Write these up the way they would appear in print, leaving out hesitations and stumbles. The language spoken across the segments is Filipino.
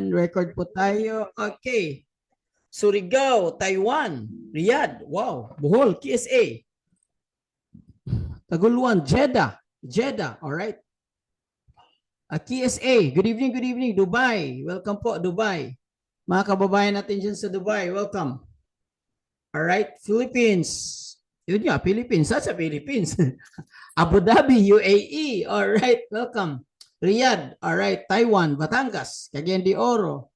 Taiwan. Record po tayo. Okay. Surigao, Taiwan, Riyadh, wow, Bohol, KSA. Taguluan, Jeddah, all right. KSA, good evening, Dubai. Welcome po, Dubai. Mga kababayan natin dyan sa Dubai, welcome. All right, Philippines. Yun nga, Philippines. Sa Philippines. Abu Dhabi, UAE. All right, welcome. Riyadh, all right. Taiwan, Batangas, Cagayan de Oro,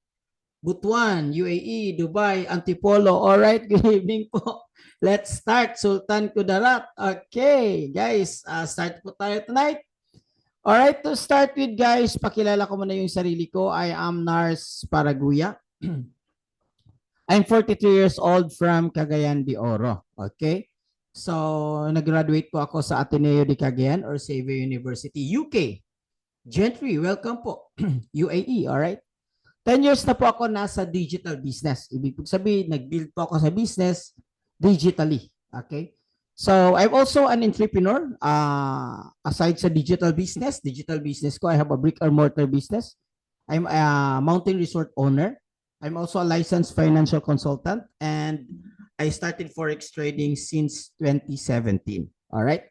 Butuan, UAE, Dubai, Antipolo. All right, good evening po. Let's start, Sultan Kudarat. Okay, guys, start po tayo tonight. All right, to start with, guys, pakilala ko muna yung sarili ko. I am Nars Paraguya. I'm 43 years old from Cagayan de Oro. Okay? So, nag-graduate po ako sa Ateneo de Cagayan or Xavier University, UK. Gentry, welcome po. UAE, alright? 10 years na po ako nasa digital business. Ibig sabihin, nag-build po ako sa business digitally. Okay? So, I'm also an entrepreneur. Aside sa digital business ko, I have a brick and mortar business. I'm a mountain resort owner. I'm also a licensed financial consultant, and I started Forex trading since 2017. All right.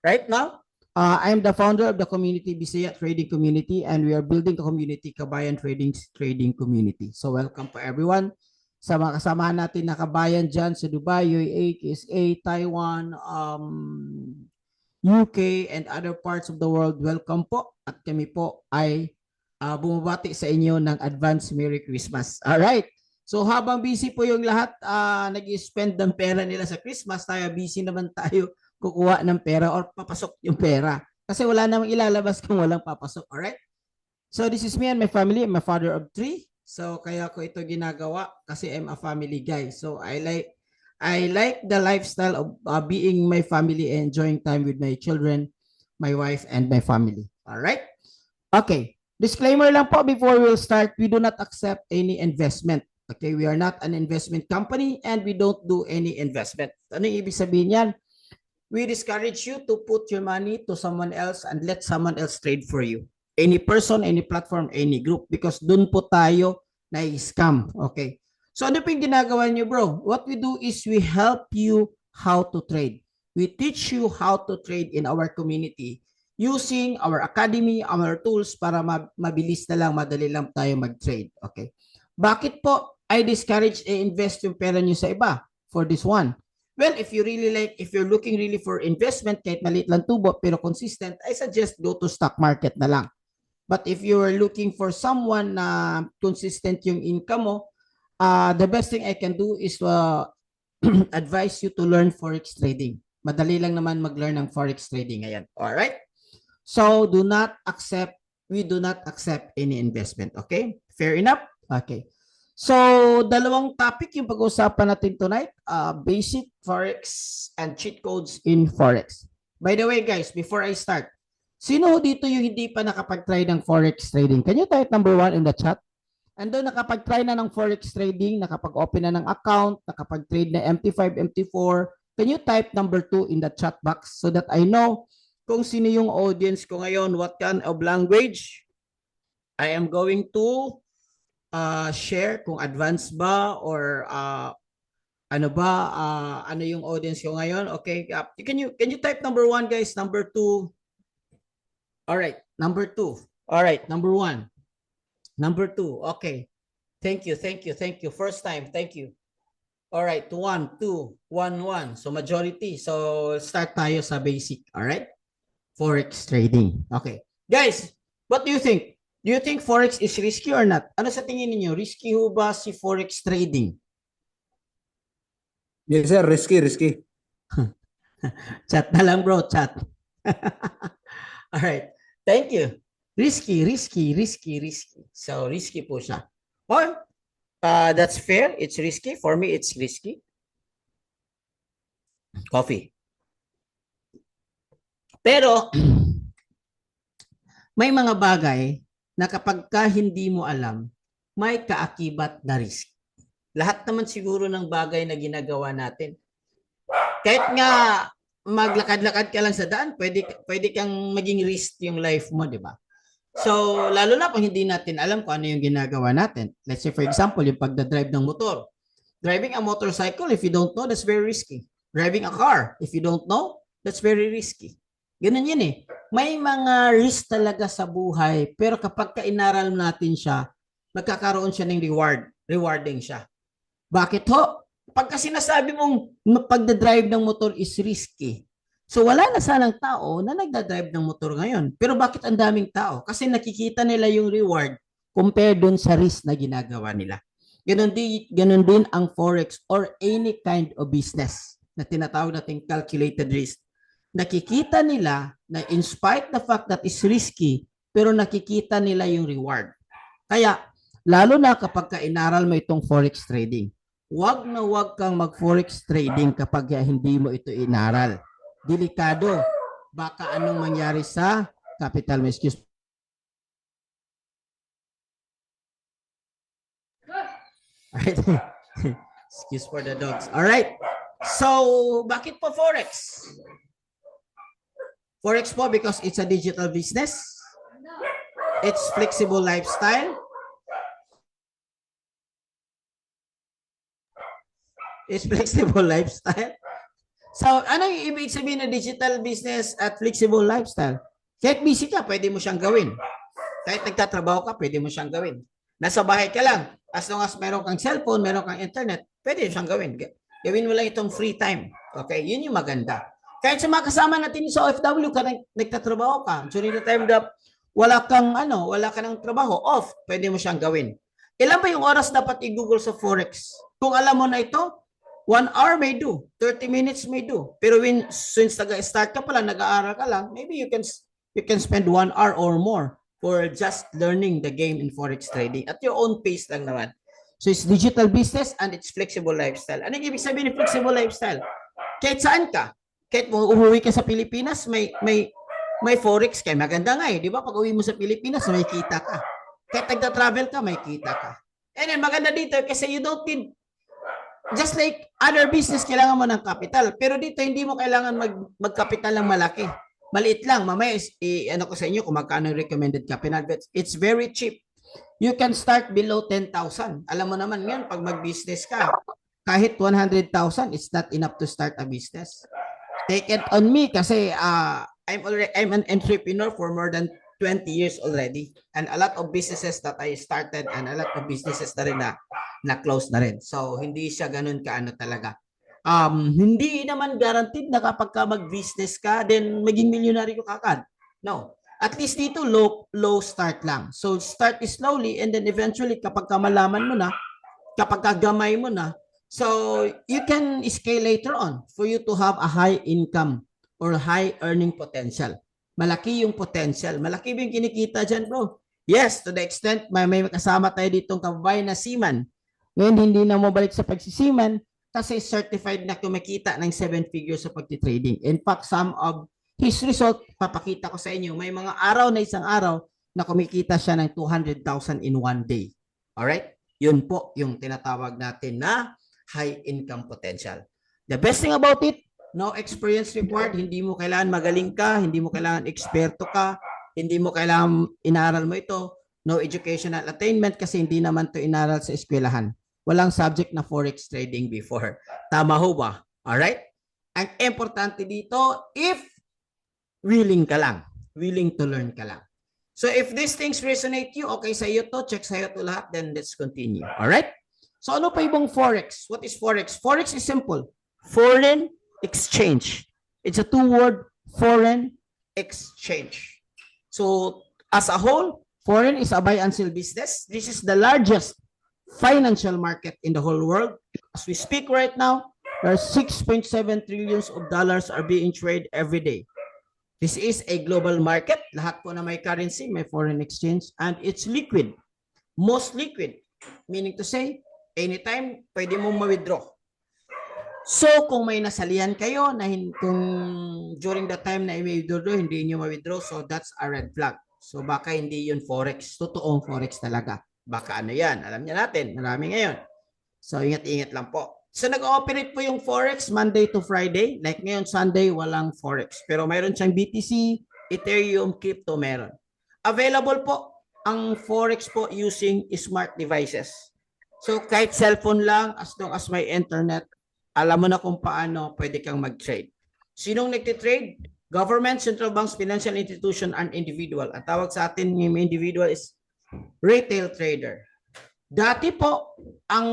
Right now, I'm the founder of the community, Bisaya Trading Community, and we are building the community, Kabayan Trading Community. So welcome po everyone. Sa mga kasamahan natin na kabayan dyan sa Dubai, UAE, KSA, Taiwan, UK, and other parts of the world, welcome po. At kami po ay bumabati sa inyo ng advance Merry Christmas. Alright. So habang busy po yung lahat nag-spend ng pera nila sa Christmas, tayo busy naman tayo kukuha ng pera or papasok yung pera. Kasi wala namang ilalabas kung walang papasok. Alright. So this is me and my family. I'm a father of 3. So kaya ko ito ginagawa kasi I'm a family guy. So I like the lifestyle of being my family and enjoying time with my children, my wife, and my family. Alright. Okay. Disclaimer lang po before we'll start, we do not accept any investment. Okay, we are not an investment company and we don't do any investment. Ano yung ibig sabihin yan? We discourage you to put your money to someone else and let someone else trade for you. Any person, any platform, any group, because dun po tayo na-scam. Okay. So ano po yung ginagawa nyo, bro? What we do is we help you how to trade. We teach you how to trade in our community using our academy, our tools para mabilis na lang, madali lang tayo mag-trade. Okay. Bakit po I discourage invest yung pera nyo sa iba for this one? Well, if you really like, if you're looking really for investment, kahit maliit lang tubo, pero consistent, I suggest go to stock market na lang. But if you are looking for someone na consistent yung income mo, the best thing I can do is advise you to learn Forex trading. Madali lang naman mag-learn ng Forex trading ngayon. Alright? So, we do not accept any investment. Okay? Fair enough? Okay. So, dalawang topic yung pag-uusapan natin tonight. Basic Forex and cheat codes in Forex. By the way, guys, before I start, sino dito yung hindi pa nakapag-try ng Forex trading? Can you type number 1 in the chat? Ando nakapag-try na ng Forex trading, nakapag-open na ng account, nakapag-trade na MT5, MT4. Can you type number 2 in the chat box so that I know kung sino yung audience ko ngayon, what kind of language I am going to share, kung advanced ba or ano ba, ano yung audience ko ngayon. Okay, can you type number 1, guys, number 2. All right, number 2. All right, number 1. Number 2. Okay. Thank you. First time, thank you. All right, 1, 2, 1, 1. So majority. So start tayo sa basic. All right? Forex trading. Okay. Guys, what do you think? Do you think Forex is risky or not? Ano sa tingin niyo? Risky ho ba si Forex trading? Yes, sir. Risky. Chat na lang, bro. Chat. All right. Thank you. Risky. So, risky po siya. Well, that's fair. It's risky. For me, it's risky. Coffee. Pero, may mga bagay na kapag ka hindi mo alam, may kaakibat na risk. Lahat naman siguro ng bagay na ginagawa natin. Kahit nga maglakad-lakad ka lang sa daan, pwede kang maging risk yung life mo, di ba? So, lalo na kung hindi natin alam kung ano yung ginagawa natin. Let's say, for example, yung pagdadrive ng motor. Driving a motorcycle, if you don't know, that's very risky. Driving a car, if you don't know, that's very risky. Ganun yun eh. May mga risk talaga sa buhay, pero kapag inaral natin siya, magkakaroon siya ng reward. Rewarding siya. Bakit ho? Pagka sinasabi mong pagdadrive ng motor is risky, so wala na sanang tao na nagdadrive ng motor ngayon. Pero bakit ang daming tao? Kasi nakikita nila yung reward compared dun sa risk na ginagawa nila. Ganun din ang forex or any kind of business na tinatawag nating calculated risk. Nakikita nila na in spite the fact that it's risky, pero nakikita nila yung reward. Kaya, lalo na kapag inaral mo itong forex trading, wag na wag kang mag-forex trading kapag hindi mo ito inaral. Delikado. Baka anong mangyari sa capital mo. Excuse. Alright. Excuse for the dogs. Alright. So, bakit po Forex? Forex po because it's a digital business. It's flexible lifestyle. It's flexible lifestyle. So, ano yung ibig sabihin na digital business at flexible lifestyle? Kahit busy ka, pwede mo siyang gawin. Kahit nagtatrabaho ka, pwede mo siyang gawin. Nasa bahay ka lang. As long as meron kang cellphone, meron kang internet, pwede siyang gawin. Gawin mo lang itong free time. Okay? Yun yung maganda. Kahit sa mga kasama natin sa OFW ka, nagtatrabaho ka, during the time that wala kang trabaho, off, pwede mo siyang gawin. Ilan ba yung oras dapat i-google sa Forex? Kung alam mo na ito, 1 hour may do, 30 minutes may do. Pero since nag-start ka pala, nag-aaral ka lang, maybe you can spend 1 hour or more for just learning the game in Forex trading at your own pace lang naman. So it's digital business and it's flexible lifestyle. Ano yung ibig sabihin ng flexible lifestyle? Kahit saan ka, kahit umuwi ka sa Pilipinas, may Forex ka. Maganda nga eh, di ba? Pag uwi mo sa Pilipinas, may kita ka. Kahit nagta-travel ka, may kita ka. And then maganda dito kasi you don't need, just like other business, kailangan mo ng capital. Pero dito, hindi mo kailangan magkapital ng malaki. Maliit lang. Mamaya, ano ko sa inyo kung magkano recommended capital. But it's very cheap. You can start below 10,000. Alam mo naman yan, pag mag-business ka, kahit 100,000, it's not enough to start a business. Take it on me kasi I'm an entrepreneur for more than 20 years already. And a lot of businesses that I started and a lot of businesses na rin na close na rin. So, hindi siya ganun kaano talaga. Hindi naman guaranteed na kapag ka mag-business ka, then maging milyonaryo ka agad. No. At least dito, low start lang. So, start slowly and then eventually, kapag ka malaman mo na, kapag ka gamay mo na, so you can scale later on for you to have a high income or high earning potential. Malaki yung potential. Malaki yung kinikita dyan, bro. Yes, to the extent, may kasama tayo ditong kababayan na seaman. Ngayon, hindi na mabalik sa pagsisiman kasi certified na kumikita ng 7 figures sa pagtitrading. In fact, some of his result, papakita ko sa inyo, may mga araw na isang araw na kumikita siya ng 200,000 in one day. Alright? Yun po yung tinatawag natin na high income potential. The best thing about it, no experience required. Hindi mo kailangan magaling ka, hindi mo kailangan eksperto ka, hindi mo kailangan inaral mo ito. No educational attainment kasi hindi naman to inaral sa eskwelahan. Walang subject na forex trading before. Tama ho ba? Alright? Ang importante dito, if willing ka lang, willing to learn ka lang. So if these things resonate you, okay sa iyo to, check sa iyo to lahat, then let's continue. Alright? So ano pa ibang forex? What is forex? Forex is simple. Foreign exchange. It's a two-word, foreign exchange. So as a whole, foreign is a buy and sell business. This is the largest financial market in the whole world. As we speak right now, there are 6.7 trillions of dollars are being traded every day. This is a global market. Lahat po na may currency, may foreign exchange, and it's liquid. Most liquid. Meaning to say, anytime, pwede mong ma-withdraw. So, kung may nasalihan kayo na kung during the time na i-withdraw, hindi nyo ma-withdraw, so that's a red flag. So, baka hindi yun forex. Totoong forex talaga. Baka ano yan. Alam niya natin. Marami ngayon. So, ingat-ingat lang po. So, nag-ooperate po yung forex Monday to Friday. Like ngayon, Sunday, walang forex. Pero mayroon siyang BTC, Ethereum, crypto, meron. available po ang Forex po using smart devices. So kahit cellphone lang, as long as may internet, alam mo na kung paano pwede kang mag-trade. Sinong nagtitrade? Government, central banks, financial institution, and individual. Ang tawag sa atin yung individual is retail trader. Dati po, ang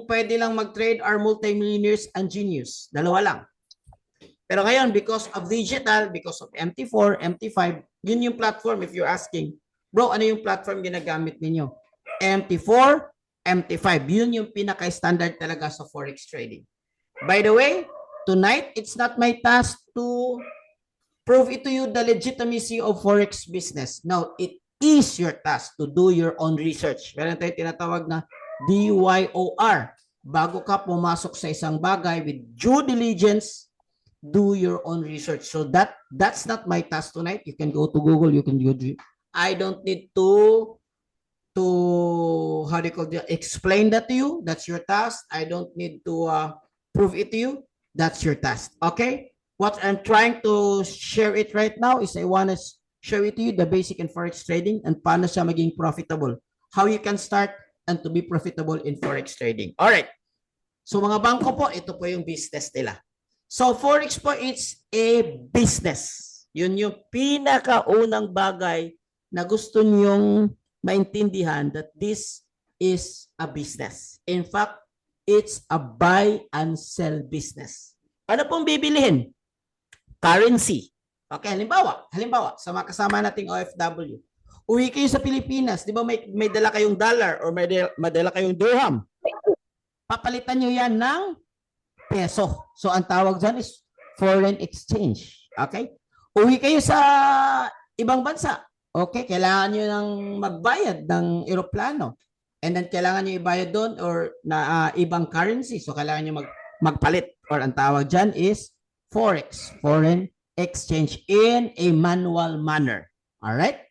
pwede lang mag-trade are multimillionaires and genius. Dalawa lang. Pero ngayon, because of digital, because of MT4, MT5, yun yung platform if you're asking, bro, ano yung platform ginagamit ninyo? MT4, MT5. Yun yung pinaka-standard talaga sa Forex trading. By the way, tonight, it's not my task to prove it to you the legitimacy of Forex business. No, it is your task to do your own research. Meron tayo tinatawag na DYOR. Bago ka pumasok sa isang bagay with due diligence, do your own research. So that's not my task tonight. You can go to Google, you can go to, I don't need to how do you call it, explain that to you. That's your task. I don't need to prove it to you. That's your task. Okay? What I'm trying to share it right now is I want to share it to you the basic in Forex trading and paano siya maging profitable. How you can start and to be profitable in Forex trading. All right. So mga bangko po, ito po yung business nila. So Forex po, it's a business. Yun yung pinakaunang bagay na gusto niyong maintindihan that this is a business. In fact, it's a buy and sell business. Ano pong bibilihin? Currency. Okay, halimbawa, sa mga kasama nating OFW, uwi kayo sa Pilipinas, di ba may dala kayong dollar or may dala kayong dirham? Papalitan nyo yan ng peso. So, ang tawag dyan is foreign exchange. Okay? Uwi kayo sa ibang bansa. Okay, kailangan nyo nang magbayad ng eroplano. And then, kailangan nyo ibayad doon or na ibang currency. So, kailangan nyo magpalit. Or ang tawag dyan is Forex, foreign exchange in a manual manner. All right?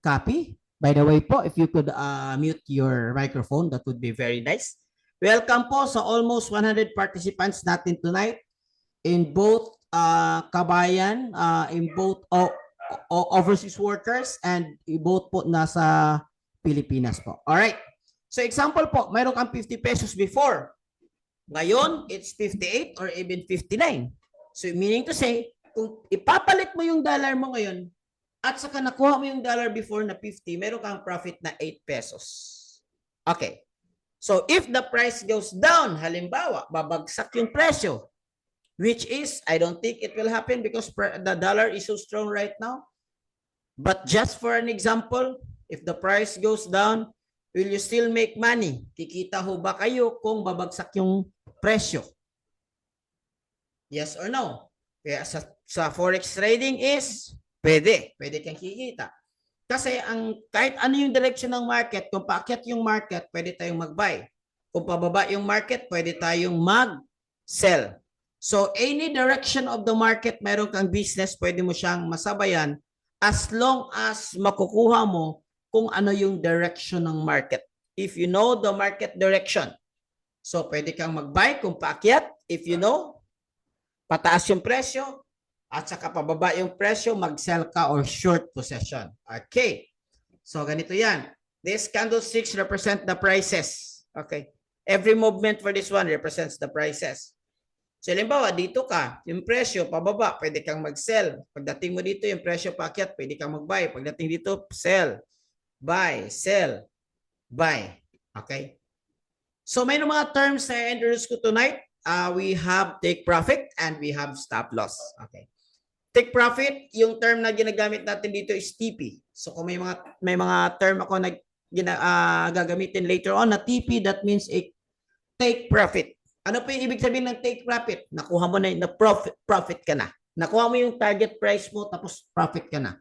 Copy? By the way po, if you could mute your microphone, that would be very nice. Welcome po sa almost 100 participants natin tonight in both kabayan, in both overseas workers, and both po nasa Pilipinas po. All right? So example po, mayroon kang 50 pesos before. Ngayon, it's 58 or even 59. So meaning to say, kung ipapalit mo yung dollar mo ngayon at saka nakuha mo yung dollar before na 50, meron kang profit na 8 pesos. Okay. So if the price goes down, halimbawa, babagsak yung presyo, which is, I don't think it will happen because the dollar is so strong right now. But just for an example, if the price goes down, will you still make money? Kikita ho ba kayo kung babagsak yung presyo? Yes or no? Kaya sa Forex trading is, pwede kang kikita. Kasi kahit ano yung direction ng market, kung paakyat yung market, pwede tayong mag-buy. Kung pababa yung market, pwede tayong mag-sell. So any direction of the market, mayroon kang business, pwede mo siyang masabayan as long as makukuha mo kung ano yung direction ng market. If you know the market direction. So pwede kang mag-buy kung paakyat. If you know, pataas yung presyo at saka pababa yung presyo, mag-sell ka or short position. Okay. So ganito yan. This candlesticks represent the prices. Okay. Every movement for this one represents the prices. So halimbawa, dito ka, yung presyo pababa, pwede kang mag-sell. Pagdating mo dito, yung presyo paakyat, pwede kang mag-buy. Pagdating dito, sell, buy, sell, buy. Okay. So may mga terms na introduce ko tonight. We have take profit and we have stop loss. Okay. Take profit, yung term na ginagamit natin dito is TP. So kung may mga term ako na gagamitin later on na TP, that means a take profit. Ano po yung ibig sabihin ng take profit? Nakuha mo na profit ka na. Nakuha mo yung target price mo tapos profit ka na.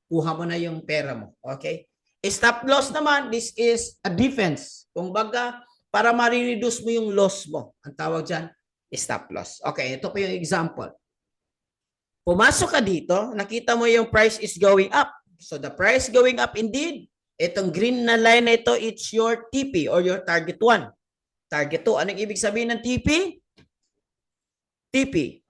Kuha mo na yung pera mo. Okay? Stop loss naman, this is a defense. Kung baga, para ma-reduce mo yung loss mo. Ang tawag dyan, stop loss. Okay, ito po yung example. Pumasok ka dito, nakita mo yung price is going up. So the price going up indeed. Itong green na line na ito, it's your TP or your target 1. Target 2. Anong ibig sabihin ng TP? TP.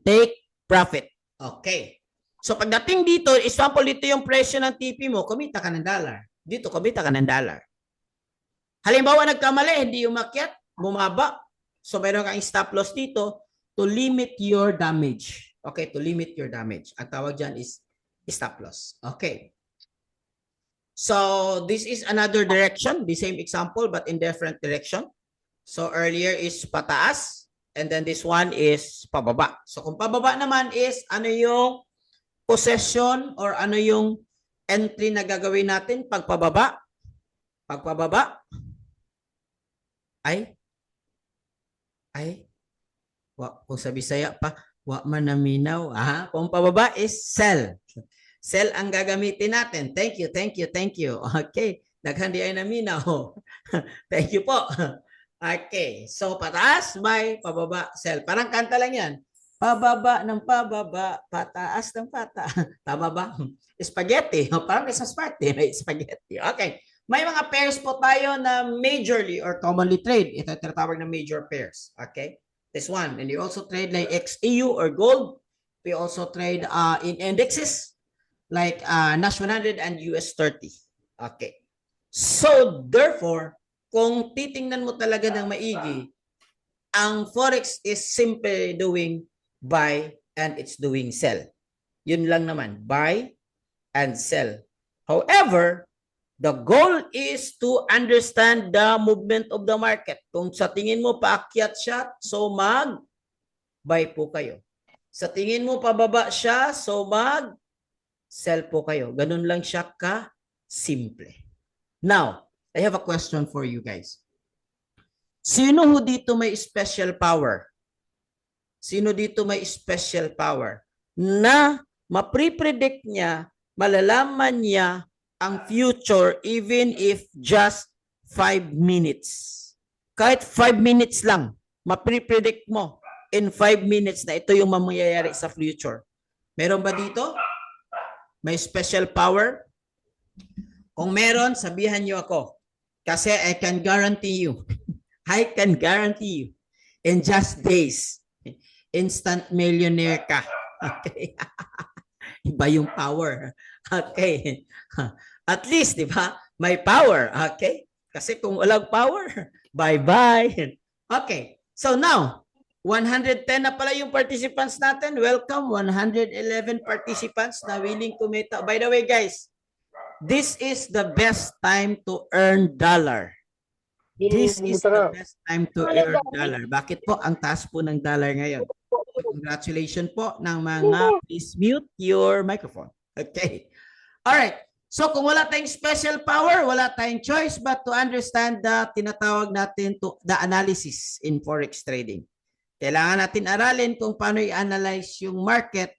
Take profit. Okay. So pagdating dito, example dito yung presyo ng TP mo, kumita ka ng dollar. Dito, kumita ka ng dollar. Halimbawa, nagkamali, hindi umakyat, bumaba. So meron kang stop loss dito to limit your damage. Okay, to limit your damage. Ang tawag dyan is stop loss. Okay. So this is another direction, the same example but in different direction. So earlier is pataas and then this one is pababa. So kung pababa naman is ano yung possession or ano yung entry na gagawin natin pag pababa? Pag pababa ay kung sa Bisaya pa, wa man naminaw. Kung pababa is sell. Sell ang gagamitin natin. Thank you, thank you, thank you. Okay, daghan di ay naminaw. Thank you po. Okay, so pataas, buy, pababa, sell. Parang kanta lang yan. Pababa ng pababa, pataas ng pataas. Tama ba? Spaghetti. Parang isang party, may spaghetti. Okay. May mga pairs po tayo na majorly or commonly trade. Ito tinatawag na major pairs. Okay? This one. And you also trade like XEU or gold. We also trade in indexes like NASH 100 and US 30. Okay. So, therefore, kung titingnan mo talaga ng maigi, ang Forex is simply doing buy and it's doing sell. Yun lang naman. Buy and sell. However, the goal is to understand the movement of the market. Kung sa tingin mo paakyat siya, so mag-buy po kayo. Sa tingin mo pababa siya, so mag-sell po kayo. Ganun lang siya ka-simple. Now, I have a question for you guys. Sino ho dito may special power? Sino dito may special power? Na mapre-predict niya, malalaman niya ang future even if just 5 minutes. Kahit 5 minutes lang, mapre-predict mo in 5 minutes na ito yung mangyayari sa future. Meron ba dito? May special power? Kung meron, sabihan niyo ako. Kasi I can guarantee you, I can guarantee you, in just days, instant millionaire ka. Okay? Iba yung power. Okay. At least, di ba? May power. Okay? Kasi kung walang power, bye-bye. Okay. So now, 110 na pala yung participants natin. Welcome, 111 participants na willing kumita. By the way, guys, this is the best time to earn dollar. This is the best time to earn dollar. Bakit po? Ang taas po ng dollar ngayon. Congratulations po ng mga, please mute your microphone. Okay. All right. So kung wala tayong special power, wala tayong choice but to understand the tinatawag natin to the analysis in Forex trading. Kailangan natin aralin kung paano i-analyze yung market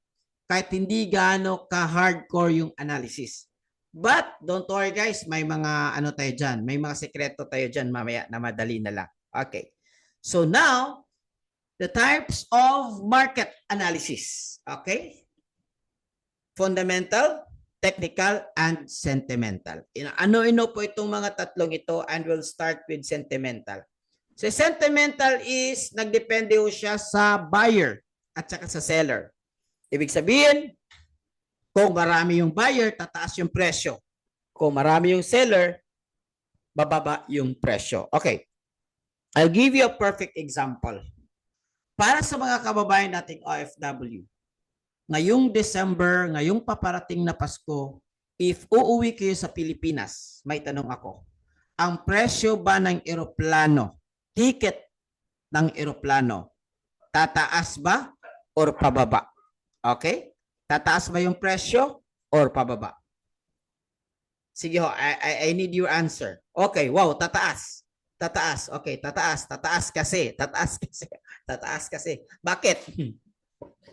kahit hindi gaano ka-hardcore yung analysis. But don't worry guys, may mga ano tayo dyan, may mga sekreto tayo dyan mamaya na madali na lang. Okay. So now, the types of market analysis. Okay? Fundamental, technical, and sentimental. Ano-ano po itong mga tatlong ito and we'll start with sentimental. So sentimental is nagdepende ho siya sa buyer at saka sa seller. Ibig sabihin, kung marami yung buyer, tataas yung presyo. Kung marami yung seller, bababa yung presyo. Okay. I'll give you a perfect example. Para sa mga kababayan nating OFW, ngayong December, ngayong paparating na Pasko, if uuwi kayo sa Pilipinas, may tanong ako, ang presyo ba ng eroplano, ticket ng eroplano, tataas ba or pababa? Okay? Tataas ba yung presyo or pababa? Sige ho, I need your answer. Okay, wow, tataas. Tataas, okay, tataas. Tataas kasi. Tataas kasi. Tataas kasi. Bakit?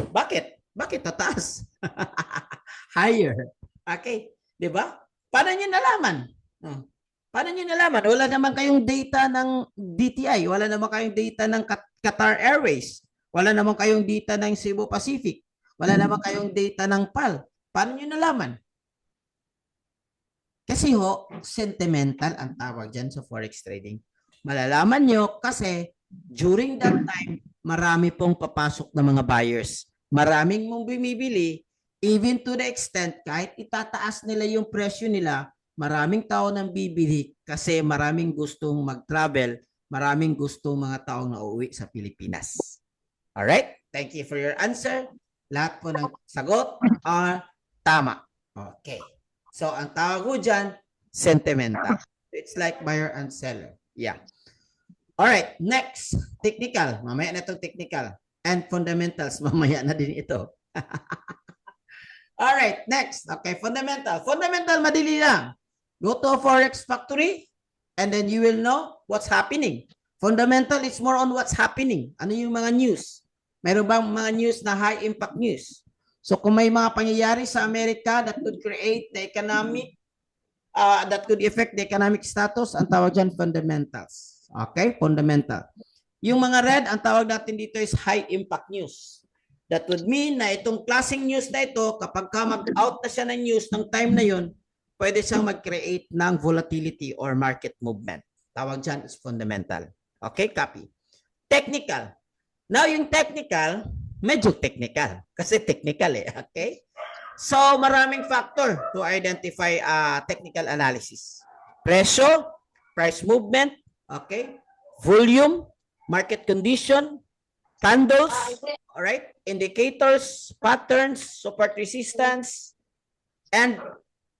Bakit? Bakit tataas? Higher. Okay, di ba? Paano nyo nalaman? Paano nyo nalaman? Wala naman kayong data ng DTI. Wala naman kayong data ng Qatar Airways. Wala naman kayong data ng Cebu Pacific. Wala naman kayong data ng PAL. Paano nyo nalaman? Kasi ho, sentimental ang tawag dyan sa Forex trading. Malalaman nyo kasi during that time, marami pong papasok na mga buyers. Maraming mong bumibili, Even to the extent, kahit itataas nila yung presyo nila, maraming tao nang bibili kasi maraming gustong mag-travel, maraming gustong mga taong nauwi sa Pilipinas. Alright? Thank you for your answer. Lahat po ng sagot are tama. Okay. So, ang tawag ko dyan, sentimental. It's like buyer and seller. Yeah. Alright, next. Technical. Mamaya na itong technical. And fundamentals. Mamaya na din ito. Alright, next. Okay, fundamental. Fundamental, madali lang. Go to a Forex factory and then you will know what's happening. Fundamental is more on what's happening. Ano yung mga news? Meron bang mga news na high impact news? So kung may mga pangyayari sa Amerika that could create the economic, that could affect the economic status, ang tawag dyan fundamentals. Okay, fundamental. Yung mga red, ang tawag natin dito is high impact news. That would mean na itong klaseng news na ito, kapag mag-out na siya ng news ng time na yun, pwede siyang mag-create ng volatility or market movement. Tawag dyan is fundamental. Okay, copy. Technical. Now, yung technical, medyo technical. Kasi technical eh. Okay? So, maraming factor to identify technical analysis. Presyo, price movement, okay? Volume, market condition, candles, all right? Indicators, patterns, support resistance, and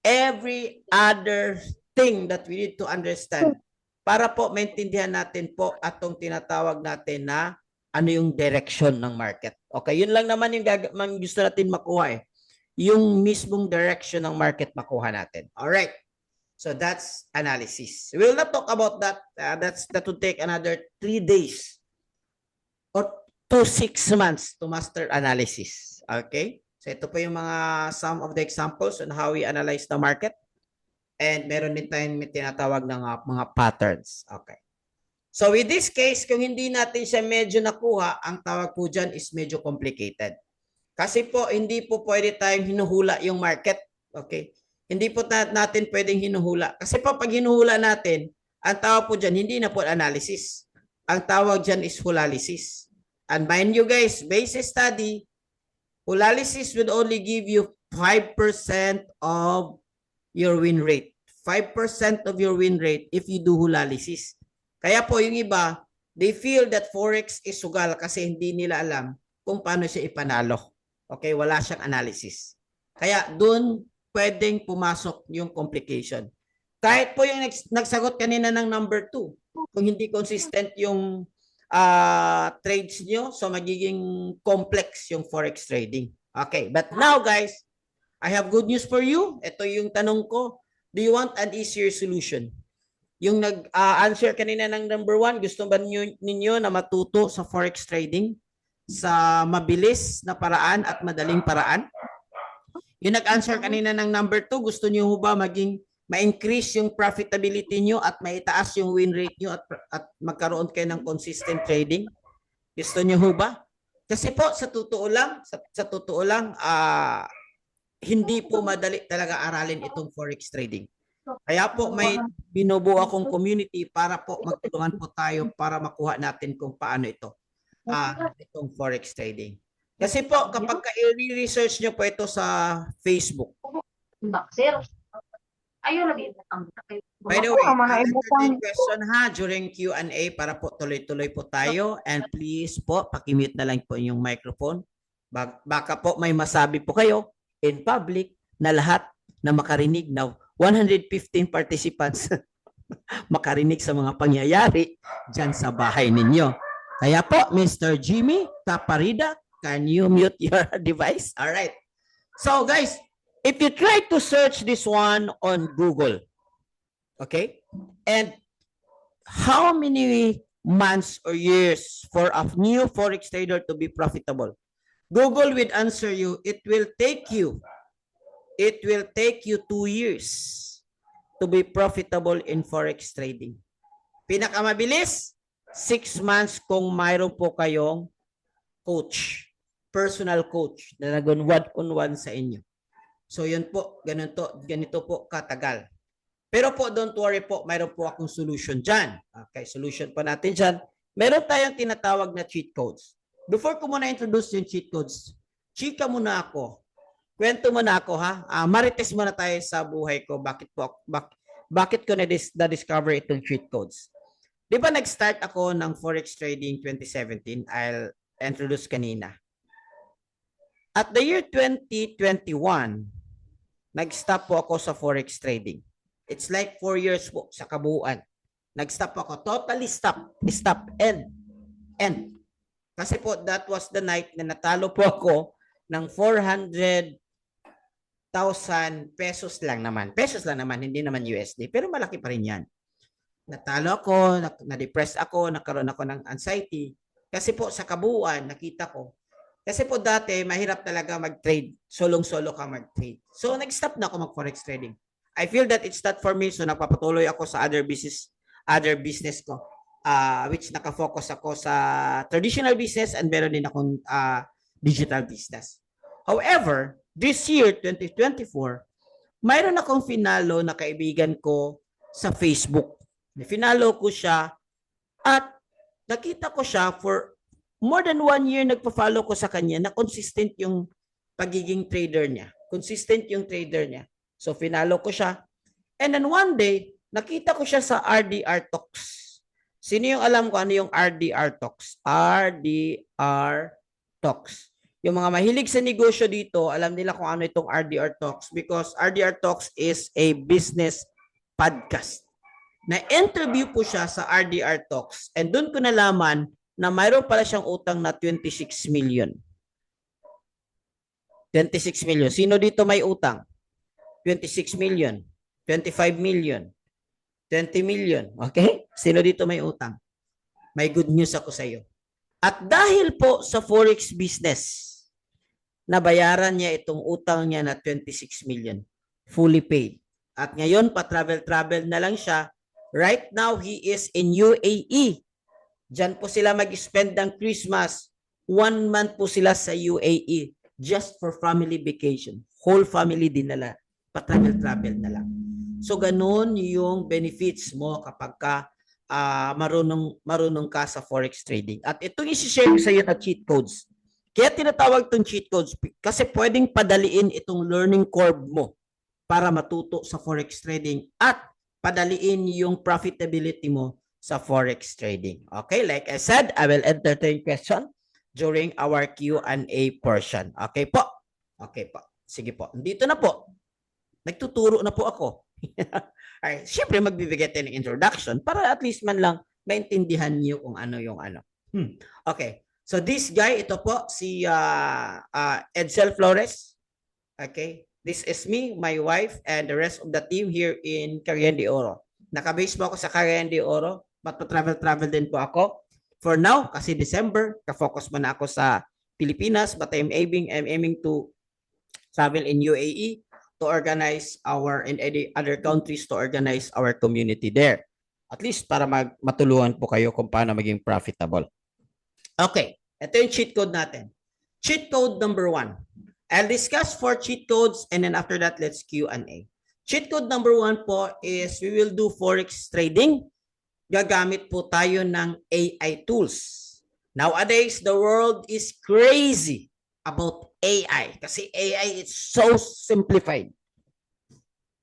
every other thing that we need to understand para po maintindihan natin po atong tinatawag natin na ano yung direction ng market. Okay, yun lang naman yung gusto natin makuha eh. Yung mismong direction ng market makuha natin. All right. So that's analysis. We will not talk about that. That would take another 3 days or 2 to 6 months to master analysis. Okay? So ito po yung mga some of the examples on how we analyze the market. And meron din tayong tinatawag ng mga patterns. Okay. So with this case, kung hindi natin siya medyo nakuha, ang tawag po dyan is medyo complicated. Kasi po, hindi po pwede tayong hinuhula yung market. Okay? Hindi po natin pwedeng hinuhula. Kasi po, pag hinuhula natin, ang tawag po dyan, hindi na po analysis. Ang tawag dyan is hulalysis. And mind you guys, base study, hulalysis would only give you 5% of your win rate. 5% of your win rate if you do hulalysis. Kaya po yung iba, they feel that Forex is sugal kasi hindi nila alam kung paano siya ipanalo. Okay, wala siyang analysis. Kaya doon pwedeng pumasok yung complication. Kahit po yung nagsagot kanina ng number 2, kung hindi consistent yung trades nyo, so magiging complex yung Forex trading. Okay, but now guys, I have good news for you. Ito yung tanong ko. Do you want an easier solution? Yung nag-answer kanina ng number 1, gusto ba ninyo na matuto sa Forex trading sa mabilis na paraan at madaling paraan? Yung nag-answer kanina ng number 2, gusto niyo ba maging ma-increase yung profitability nyo at maitaas yung win rate nyo at magkaroon kayo ng consistent trading? Gusto niyo ba? Kasi po sa totoo lang, hindi po madali talaga aralin itong Forex trading. Kaya po may binubuo akong community para po magtulungan po tayo para makuha natin kung paano ito. Itong Forex trading. Kasi po kapag i-research nyo po ito sa Facebook. By the way, entertain question ha during Q&A para po tuloy-tuloy po tayo. And please po, pakimute na lang po yung microphone. Baka po may masabi po kayo in public na lahat na makarinig na 115 participants makarinig sa mga pangyayari dyan sa bahay ninyo. Kaya po, Mr. Jimmy Taparida, can you mute your device? All right. So guys, if you try to search this one on Google, okay, and how many months or years for a new Forex trader to be profitable, Google will answer you, it will take you 2 years to be profitable in Forex trading. Pinakamabilis, 6 months kung mayroon po kayong coach, personal coach na nag-one-on-one sa inyo. So yun po, ganito po katagal. Pero po, don't worry po, mayroon po akong solution dyan. Okay, solution po natin dyan. Meron tayong tinatawag na cheat codes. Before ko muna introduce yung cheat codes, chika muna ako. kwento mo na ako ha. Marites muna tayo sa buhay ko. Bakit ko na-discover itong cheat codes? Di ba nag-start ako ng Forex trading 2017? I'll introduce kanina. At the year 2021, nag-stop po ako sa Forex trading. It's like 4 years po sa kabuuan. Nag-stop ako. Totally stop. Stop. End. Kasi po, that was the night na natalo po ako ng 400,000 pesos lang naman. Pesos lang naman, hindi naman USD. Pero malaki pa rin yan. Natalo ako, na-depress ako, nagkaroon ako ng anxiety. Kasi po, sa kabuuan, nakita ko. Kasi po dati, mahirap talaga mag-trade. Solong-solo ka mag-trade. So, nag-stop na ako mag-forex trading. I feel that it's not for me. So, napapatuloy ako sa other business ko. Which nakafocus ako sa traditional business and meron din akong digital business. However, this year, 2024, mayroon akong finalo na kaibigan ko sa Facebook. Finalo ko siya at nakita ko siya for more than 1 year nagpa-follow ko sa kanya na consistent yung pagiging trader niya. Consistent yung trader niya. So, finalo ko siya. And then one day, nakita ko siya sa RDR Talks. Sino yung alam ko ano yung RDR Talks? RDR Talks. Yung mga mahilig sa negosyo dito, alam nila kung ano itong RDR Talks because RDR Talks is a business podcast. Na-interview po siya sa RDR Talks and doon ko nalaman na mayroon pala siyang utang na 26 million. 26 million. Sino dito may utang? 26 million. 25 million. 20 million. Okay? Sino dito may utang? May good news ako sa iyo. At dahil po sa Forex business, nabayaran niya itong utang niya na 26 million. Fully paid. At ngayon, pa-travel na lang siya. Right now, he is in UAE. Diyan po sila mag-spend ng Christmas. 1 month po sila sa UAE. Just for family vacation. Whole family dinala. Pa-travel na lang. So, ganun yung benefits mo kapag ka marunong ka sa Forex trading. At itong isi-share ko sa iyo na cheat codes. Kaya tinatawag itong cheat codes kasi pwedeng padaliin itong learning curve mo para matuto sa Forex trading at padaliin yung profitability mo sa Forex trading. Okay, like I said, I will entertain question during our Q&A portion. Okay po? Okay po. Sige po. Dito na po. Nagtuturo na po ako. Alright, syempre magbibigay tayo ng introduction para at least man lang maintindihan niyo kung ano yung ano. Okay. So this guy, ito po si Edsel Flores. Okay. This is me, my wife, and the rest of the team here in Cagayan de Oro. Nakabase po ako sa Cagayan de Oro, but travel din po ako. For now, kasi December, ka-focus mo na ako sa Pilipinas, but I'm aiming to travel in UAE to organize in other countries to organize our community there. At least para matulungan po kayo kung paano maging profitable. Okay, ito yung cheat code natin. Cheat code number 1. I'll discuss 4 cheat codes and then after that, let's Q&A. Cheat code number 1 po is we will do Forex trading. Gagamit po tayo ng AI tools. Nowadays, the world is crazy about AI kasi AI is so simplified.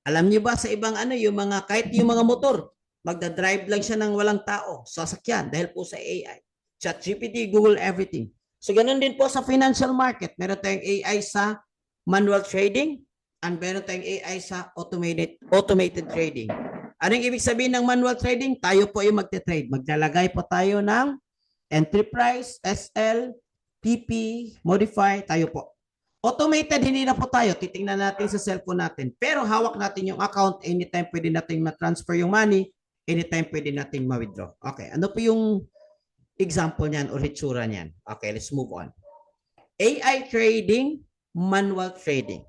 Alam niyo ba sa ibang yung mga kahit yung mga motor, magda-drive lang siya ng walang tao, sasakyan dahil po sa AI. ChatGPT, Google, everything. So ganun din po sa financial market. Meron tayong AI sa manual trading and meron tayong AI sa automated trading. Anong ibig sabihin ng manual trading? Tayo po yung magte-trade. Maglalagay po tayo ng entry price, SL, TP, modify, tayo po. Automated, hindi na po tayo. Titingnan natin sa cellphone natin. Pero hawak natin yung account. Anytime pwede natin ma-transfer yung money. Anytime pwede natin ma-withdraw. Okay, ano po yung example niyan o hitsura niyan? Okay, let's move on. AI trading, manual trading.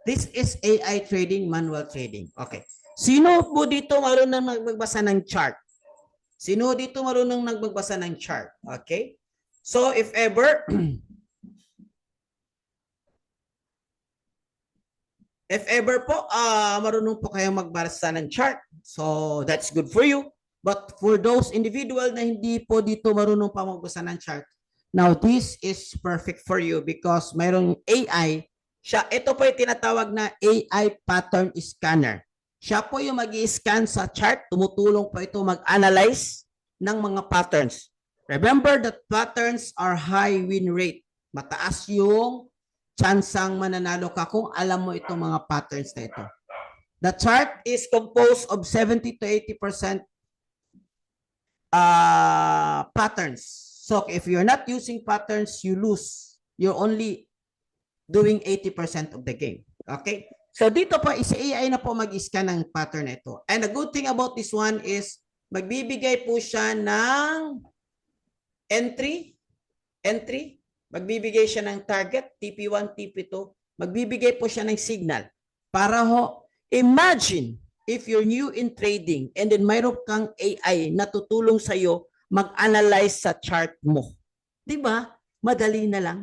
This is AI trading, manual trading. Okay. Sino po dito marunong magbasa ng chart? Sino dito marunong magbasa ng chart? Okay? So, if ever, po, marunong po kayong magbasa ng chart. So, that's good for you. But for those individual na hindi po dito marunong pa magbasa ng chart, now this is perfect for you because mayroong AI Ito po yung tinatawag na AI pattern scanner. Siya po yung mag-i-scan sa chart, tumutulong po ito mag-analyze ng mga patterns. Remember that patterns are high win rate. Mataas yung tsansang mananalo ka kung alam mo itong mga patterns na ito. The chart is composed of 70 to 80% patterns. So if you're not using patterns, you lose. You're only doing 80% of the game. Okay? So dito po, is AI na po mag-scan ng pattern na ito. And the good thing about this one is, magbibigay po siya ng entry, magbibigay siya ng target, TP1, TP2, magbibigay po siya ng signal. Para ho, imagine, if you're new in trading, and then mayroon kang AI na tutulong sa'yo mag-analyze sa chart mo. Diba? Madali na lang.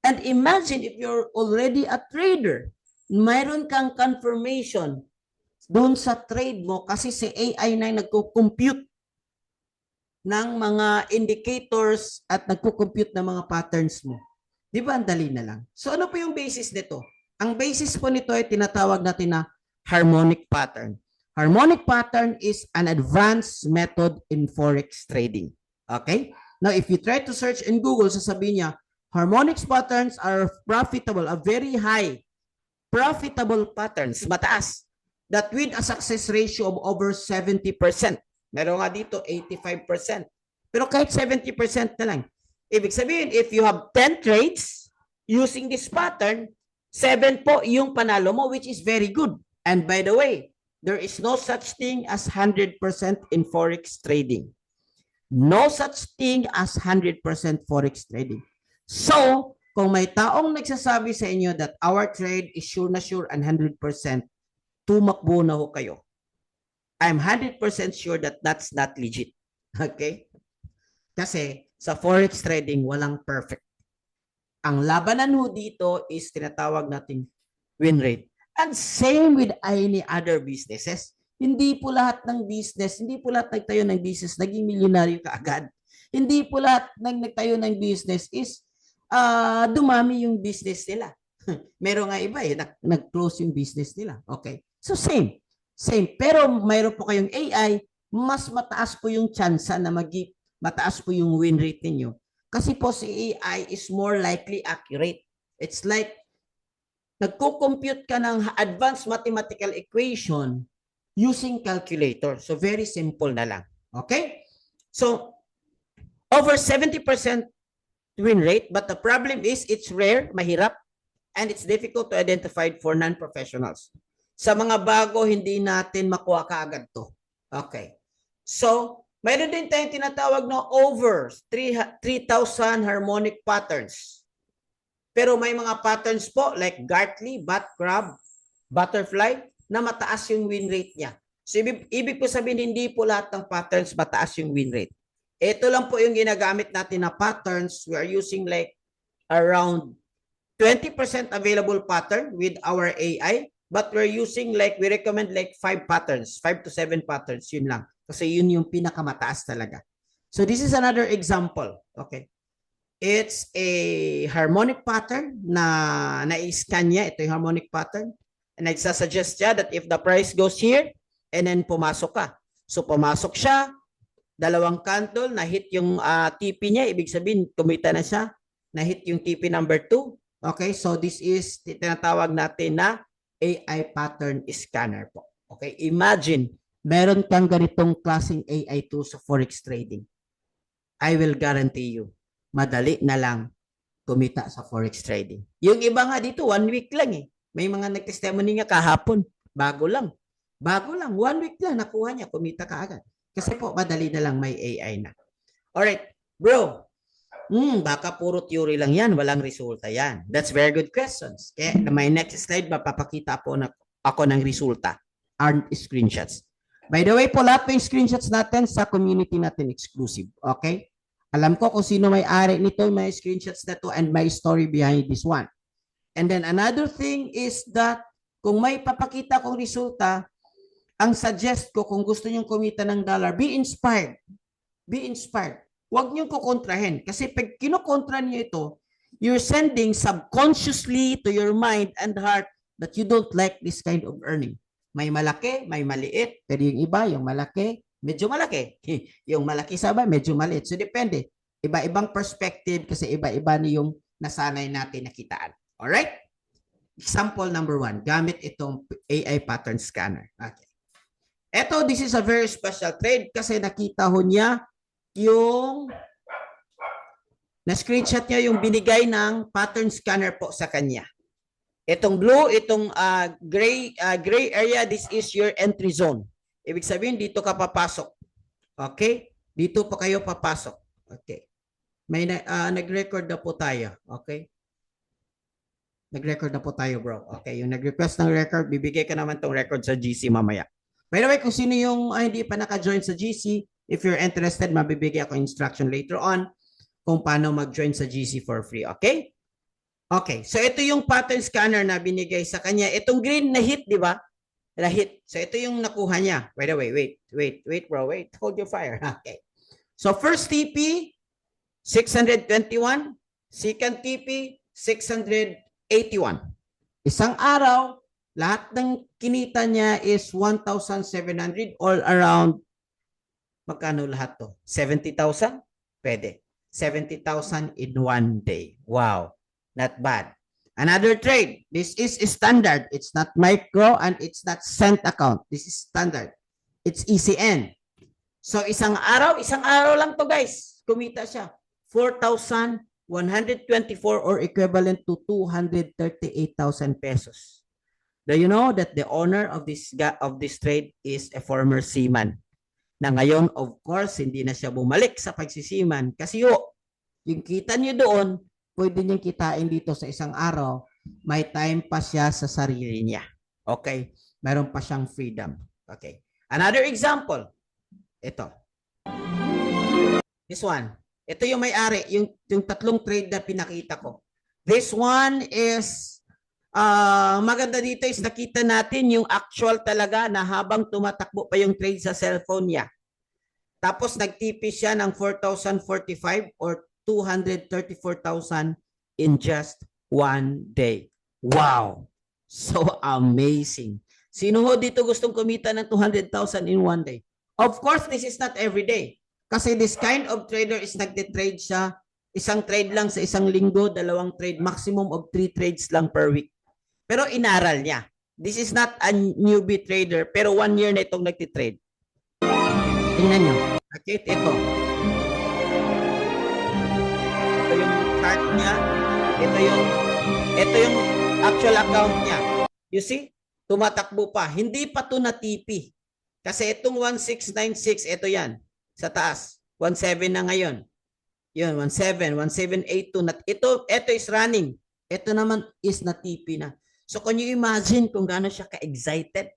And imagine if you're already a trader, mayroon kang confirmation doon sa trade mo kasi si AI na nagko-compute ng mga indicators at nagko-compute ng mga patterns mo. Di ba? Ang dali na lang. So ano po yung basis nito? Ang basis po nito ay tinatawag natin na harmonic pattern. Harmonic pattern is an advanced method in forex trading. Okay? Now, if you try to search in Google, sasabihin niya, harmonic patterns are profitable, a very high profitable patterns, mataas, that with a success ratio of over 70%. Meron nga dito 85%. Pero kahit 70% na lang. Ibig sabihin, if you have 10 trades using this pattern, 7 po yung panalo mo, which is very good. And by the way, there is no such thing as 100% in forex trading. No such thing as 100% forex trading. So, kung may taong nagsasabi sa inyo that our trade is sure na sure and 100%, tumakbo na ho kayo. I'm 100% sure that that's not legit. Okay? Kasi sa forex trading, walang perfect. Ang labanan ho dito is tinatawag nating win rate. And same with any other businesses. Hindi po lahat ng business, hindi po lahat nagtayo ng business naging milyonaryo kaagad. Hindi po lahat ng nagtayo ng business is dumami yung business nila. Meron nga iba nag-close yung business nila. Okay. So same. Pero mayroon po kayong AI, mas mataas po yung chance na mataas po yung win rate ninyo. Kasi po si AI is more likely accurate. It's like nagko-compute ka ng advanced mathematical equation using calculator. So very simple na lang. Okay? So over 70% win rate, but the problem is it's rare, mahirap, and it's difficult to identify for non-professionals. Sa mga bago, hindi natin makuha kaagad to. Okay. So, mayroon din tayong tinatawag na over 3,000 harmonic patterns. Pero may mga patterns po like Gartley, bat crab, butterfly na mataas yung win rate niya. So, ibig po sabihin, hindi po lahat ng patterns mataas yung win rate. Ito lang po yung ginagamit natin na patterns. We are using like around 20% available pattern with our AI, but we're using like, we recommend like 5 patterns, 5 to 7 patterns, yun lang. Kasi yun yung pinakamataas talaga. So this is another example. Okay. It's a harmonic pattern na na-scan niya. Ito yung harmonic pattern. And nagsasuggest siya that if the price goes here, and then pumasok ka. So pumasok siya, dalawang candle, na-hit yung TP niya, ibig sabihin, kumita na siya, na-hit yung TP number 2. Okay, so this is tinatawag natin na AI pattern scanner po. Okay, imagine, meron kang ganitong klaseng AI tool sa forex trading. I will guarantee you, madali na lang kumita sa forex trading. Yung iba nga dito, 1 week lang eh. May mga nag-testimony nga kahapon, bago lang. 1 week lang, nakuha niya, kumita ka agad. Kasi po, madali na lang may AI na. Alright, bro. Baka puro theory lang yan, walang resulta yan. That's very good questions. Okay, na my next slide, mapapakita po na ako ng resulta. Aren't screenshots. By the way po, lahat po yung screenshots natin sa community natin exclusive. Okay? Alam ko kung sino may-ari nito, may screenshots na to, and my story behind this one. And then another thing is that kung may papakita kong resulta, ang suggest ko kung gusto nyong kumita ng dollar, be inspired. Be inspired. Huwag nyong kukontrahin. Kasi pag kinokontra niyo ito, you're sending subconsciously to your mind and heart that you don't like this kind of earning. May malaki, may maliit, pero yung iba, yung malaki, medyo malaki. Yung malaki sabay, medyo maliit. So depende. Iba-ibang perspective kasi iba-iba na yung nasanay natin nakitaan. Alright? Example number 1, gamit itong AI pattern scanner. Okay. Ito, this is a very special trade kasi nakita ho niya yung na-screenshot niya yung binigay ng pattern scanner po sa kanya. Itong blue, itong gray area, this is your entry zone. Ibig sabihin, dito ka papasok. Okay? Dito pa kayo papasok. Okay. May nag-record na po tayo. Okay? Nag-record na po tayo, bro. Okay, yung nag-request ng record, bibigay ka naman tong record sa GC mamaya. By the way, kung sino yung hindi pa naka-join sa GC, if you're interested, mabibigay ako instruction later on kung paano mag-join sa GC for free. Okay? Okay, so ito yung pattern scanner na binigay sa kanya. Itong green na hit, di ba? Na hit. So ito yung nakuha niya. By the way, wait, bro. Wait, hold your fire. Okay. So first TP, 621. Second TP, 681. Isang araw, lahat ng kinita niya is 1,700 all around. Magkano lahat to? 70,000? Pwede. 70,000 in one day. Wow. Not bad. Another trade. This is standard. It's not micro and it's not cent account. This is standard. It's ECN. So isang araw lang to guys. Kumita siya. 4,124 or equivalent to 238,000 pesos. Do you know that the owner of this trade is a former seaman? Na ngayon, of course, hindi na siya bumalik sa pagsisiman kasi yung kita niyo doon, pwede niyang kitain dito sa isang araw, may time pa siya sa sarili niya. Okay? Meron pa siyang freedom. Okay. Another example. Ito. This one. Ito yung may-ari, yung tatlong trade na pinakita ko. This one is, maganda dito is nakita natin yung actual talaga na habang tumatakbo pa yung trade sa cellphone niya. Tapos nag-TP siya ng 4,045 or 234,000 in just one day. Wow! So amazing. Sino ho dito gustong kumita ng 200,000 in one day? Of course, this is not every day. Kasi this kind of trader is nagte-trade siya, isang trade lang sa isang linggo, dalawang trade, maximum of 3 trades lang per week. Pero inaral niya. This is not a newbie trader, pero 1 year na itong nagte-trade. Tingnan nyo. Okay, ito. Ito yung chart niya. Ito yung actual account niya. You see? Tumatakbo pa. Hindi pa to na TP. Kasi itong 1696, ito yan. Sa taas. 17 na ngayon. Yun, 17, 1782. Ito is running. Ito naman is na TP na. So, can you imagine kung gaano siya ka-excited?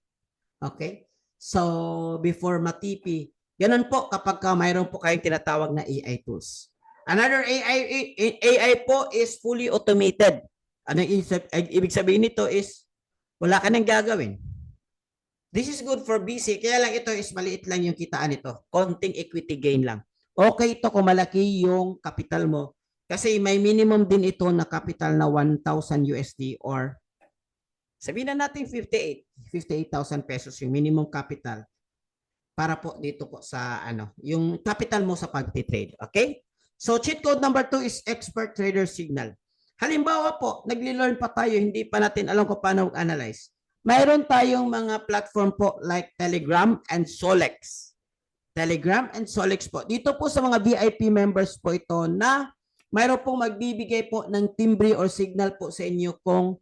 Okay? So, before ma-TP, ganun po kapag mayroon po kayong tinatawag na AI tools. Another AI po is fully automated. Ano ibig sabihin nito is wala ka nang gagawin. This is good for BC, kaya lang ito is maliit lang yung kitaan nito. Konting equity gain lang. Okay ito kung malaki yung capital mo kasi may minimum din ito na capital na 1,000 USD or sabihin na natin 58,000 pesos yung minimum capital para po dito po sa yung capital mo sa pag-trade. Okay? So cheat code number 2 is expert trader signal. Halimbawa po, nagli-learn pa tayo, hindi pa natin alam kung paano mag-analyze. Mayroon tayong mga platform po like Telegram and Solex. Telegram and Solex po. Dito po sa mga VIP members po ito na mayroon pong magbibigay po ng timbre or signal po sa inyo kung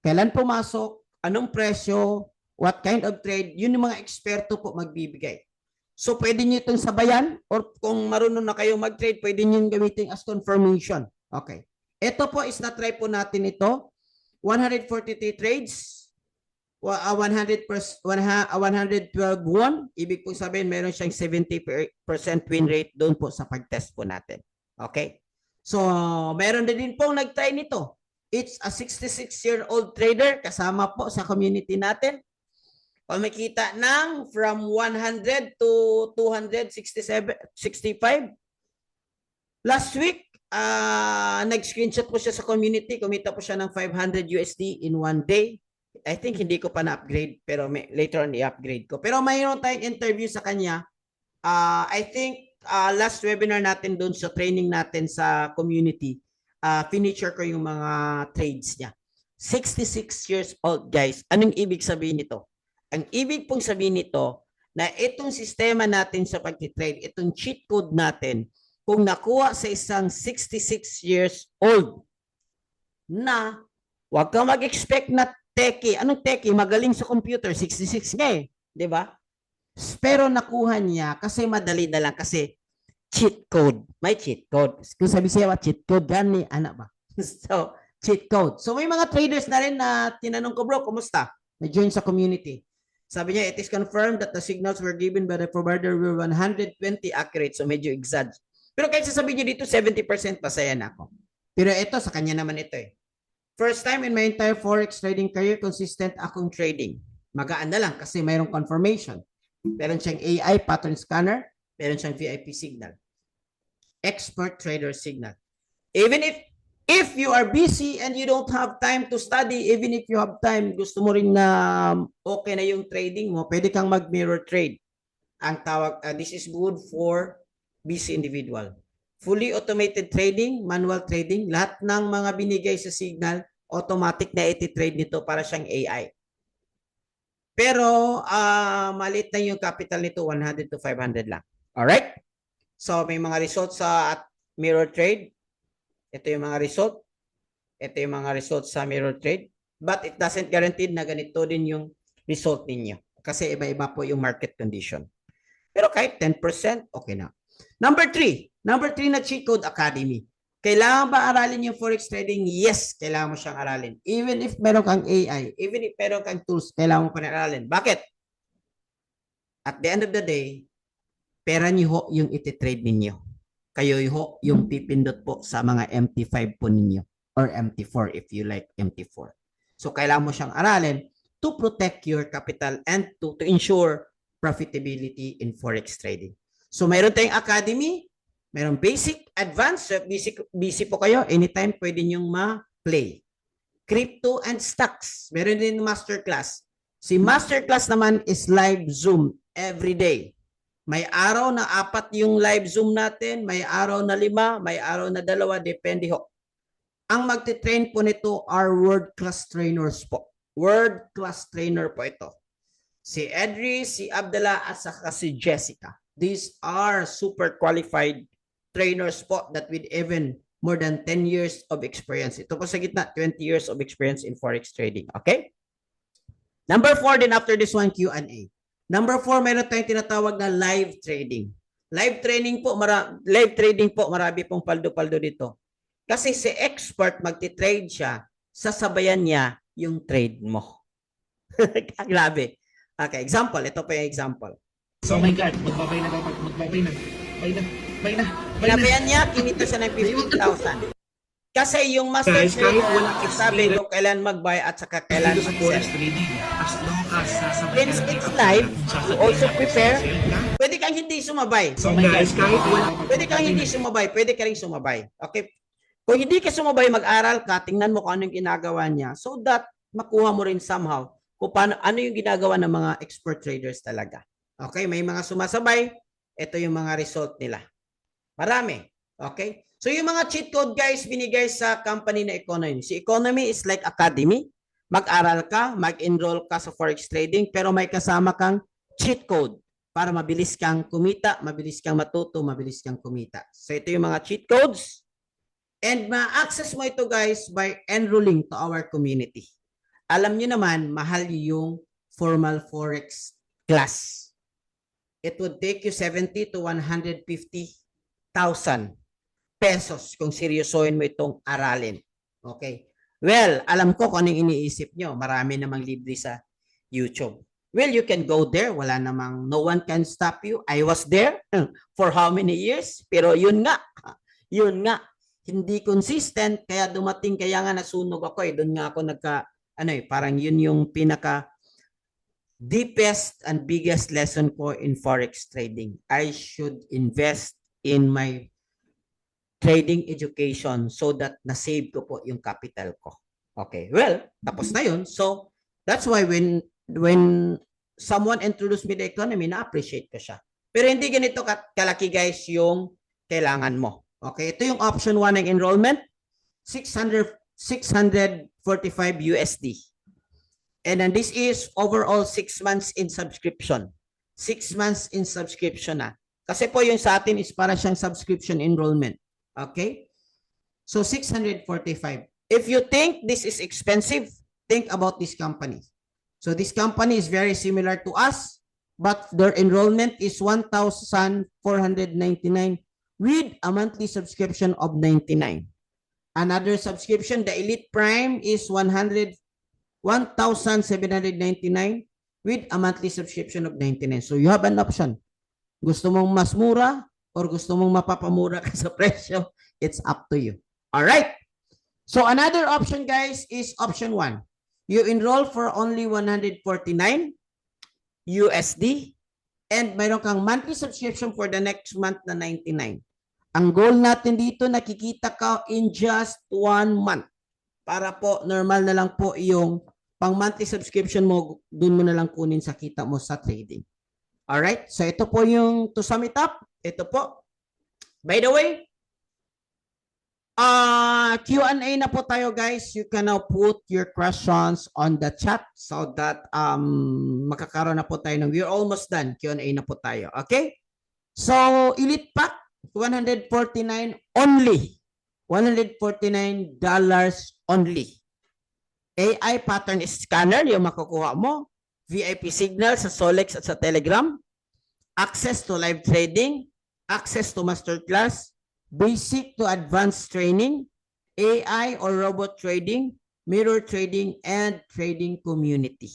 kailan pumasok, anong presyo, what kind of trade, yun yung mga eksperto po magbibigay. So pwede nyo itong sabayan or kung marunong na kayo mag-trade, pwede nyo gamitin as confirmation. Okay. Ito po is na-try po natin ito. 143 trades. 112 won, ibig po sabihin meron siyang 70% win rate doon po sa pag-test po natin. Okay? So, meron din pong nag-try nito. It's a 66-year-old trader kasama po sa community natin. Kumikita ng from 100 to 265. Last week, nag-screenshot po siya sa community, kumita po siya ng 500 USD in one day. I think hindi ko pa na-upgrade, pero later on i-upgrade ko. Pero mayroon tayong interview sa kanya. I think last webinar natin doon sa training natin sa community, finisher ko yung mga trades niya. 66 years old, guys. Anong ibig sabihin nito? Ang ibig pong sabihin nito, na itong sistema natin sa pag-trade, itong cheat code natin, kung nakuha sa isang 66 years old na wag kang mag-expect na techie. Anong techie? Magaling sa computer. 66 nga eh. Di ba? Pero nakuha niya kasi madali na lang kasi cheat code. May cheat code. Kung sabi siya, cheat code gani, anak ba? So, cheat code. So, may mga traders na rin na tinanong ko, bro, kumusta? Na-join sa community. Sabi niya, it is confirmed that the signals were given by the provider were 120 accurate. So, medyo exag. Pero kahit sasabihin niyo dito, 70% pasaya na ako. Pero ito, sa kanya naman ito eh. First time in my entire Forex trading career, consistent akong trading. Magaan na lang kasi mayroong confirmation. Meron siyang AI pattern scanner, meron siyang VIP signal. Expert trader signal. Even if you are busy and you don't have time to study, even if you have time, gusto mo rin na okay na yung trading mo, pwede kang mag-mirror trade. Ang tawag, this is good for busy individual. Fully automated trading, manual trading, lahat ng mga binigay sa signal, automatic na iti-trade nito para siyang AI. Pero maliit na yung capital nito, 100 to 500 lang. Alright? So may mga results sa mirror trade. Ito yung mga result. Ito yung mga results sa mirror trade. But it doesn't guarantee na ganito din yung result ninyo. Kasi iba-iba po yung market condition. Pero kahit 10%, okay na. Number 3 na cheat code academy. Kailangan ba aralin yung forex trading? Yes, kailangan mo siyang aralin. Even if meron kang AI, even if meron kang tools, kailangan mo pa rin aralin. Bakit? At the end of the day, pera niyo ho yung iti-trade ninyo. Kayo ho yung pipindot po sa mga MT5 po ninyo or MT4 if you like MT4. So kailangan mo siyang aralin to protect your capital and to ensure profitability in forex trading. So mayroon tayong academy, mayroon basic, advanced, busy po kayo, anytime pwede nyong ma-play. Crypto and stocks, meron din masterclass. Si masterclass naman is live Zoom every day. May araw na 4 yung live Zoom natin, may araw na 5, may araw na 2, depende ho. Ang magti-train po nito are world-class trainers po. World-class trainer po ito. Si Edri, si Abdallah, at saka si Jessica. These are super qualified trainers po that with even more than 10 years of experience. Ito po sa gitna, 20 years of experience in forex trading. Okay? Number 4, then after this one, Q&A. Number 4, mayroon tayong tinatawag na live trading. Live trading po, marami pong paldo-paldo dito. Kasi si expert, magti-trade siya, sasabayan niya yung trade mo. Grabe. Okay, example. Ito pa yung example. Oh my God, magbabay na dapat. Magbabay na. Bay na. Sabayan niya, kinita siya ng 15,000. Kasi yung master Guys, kahit trader, wala sabi ko kailan mag-buy at saka kailan sa mag-sell. forex trading, as long as sasabayan Since it's live, you also prepare. Pwede kang hindi sumabay. So guys, kahit wala Pwede kang hindi sumabay, pwede ka rin sumabay. Okay? Kung hindi ka sumabay, mag-aral ka, tingnan mo kung anong ginagawa niya so that makuha mo rin somehow kung paano, ano yung ginagawa ng mga expert traders talaga. Okay? May mga sumasabay, ito yung mga result nila. Marami. Okay? So yung mga cheat code guys, binigay sa company na Economy. Si Economy is like academy. Mag-aral ka, mag-enroll ka sa forex trading, pero may kasama kang cheat code para mabilis kang kumita, mabilis kang matuto, mabilis kang kumita. So ito yung mga cheat codes. And ma-access mo ito guys by enrolling to our community. Alam nyo naman, mahal yung formal forex class. It would take you 70 to 150,000 pesos kung seryosohin mo itong aralin. Okay? Well, alam ko kung anong iniisip nyo. Marami namang libre sa YouTube. Well, you can go there. Wala namang, no one can stop you. I was there for how many years? Pero yun nga, hindi consistent. Kaya dumating, kaya nga nasunog ako eh. Doon nga ako parang yun yung pinaka deepest and biggest lesson ko in forex trading. I should invest in my trading education so that na-save ko po yung capital ko. Okay, well, tapos na yun. So, that's why when someone introduced me the economy, na-appreciate ko siya. Pero hindi ganito kalaki guys yung kailangan mo. Okay, ito yung option 1 ng enrollment, 645 USD. And then this is overall 6 months in subscription. 6 months in subscription na. Kasi po yung sa atin is para siyang subscription enrollment. Okay? So 645. If you think this is expensive, think about this company. So this company is very similar to us, but their enrollment is 1,499 with a monthly subscription of 99. Another subscription, the Elite Prime is 1,799 with a monthly subscription of 99. So you have an option. Gusto mong mas mura or gusto mong mapapamura ka sa presyo, it's up to you. All right. So another option guys is option 1. You enroll for only 149 USD and mayroon kang monthly subscription for the next month na 99. Ang goal natin dito, nakikita ka in just 1 month. Para po, normal na lang po yung pang monthly subscription mo, dun mo na lang kunin sa kita mo sa trading. Alright? So ito po yung, to sum it up, ito po. By the way, Q&A na po tayo guys. You can now put your questions on the chat so that makakaroon na po tayo ng, we're almost done. Q&A na po tayo. Okay? So, Elite Pack, 149 only. $149 only. AI pattern scanner, yung makukuha mo. VIP signal sa Solex at sa Telegram. Access to live trading. Access to masterclass. Basic to advanced training. AI or robot trading. Mirror trading and trading community.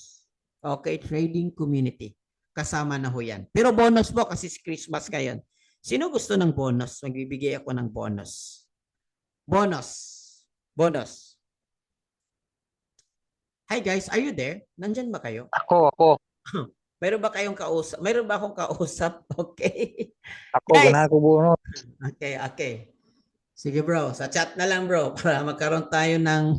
Okay, trading community. Kasama na ho yan. Pero bonus po kasi Christmas ngayon. Sino gusto ng bonus? Magbibigay ako ng bonus. Bonus. Bonus. Hi guys, are you there? Nandyan ba kayo? Ako. Meron ba kayong kausap? Meron ba akong kausap? Okay. Ako, Guys. ganahan ko buno. Okay. Sige bro, sa chat na lang bro para magkaroon tayo ng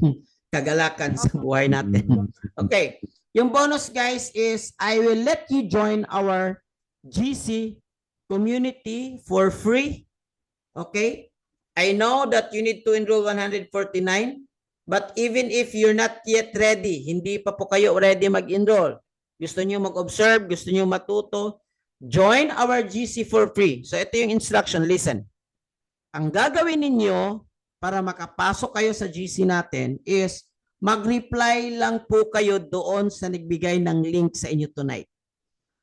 kagalakan sa buhay natin. Okay. Yung bonus guys is I will let you join our GC community for free. Okay? I know that you need to enroll 149, but even if you're not yet ready, hindi pa po kayo ready mag-enroll, gusto niyo mag-observe, gusto niyo matuto, join our GC for free. So ito yung instruction, listen. Ang gagawin ninyo para makapasok kayo sa GC natin is mag-reply lang po kayo doon sa nagbigay ng link sa inyo tonight.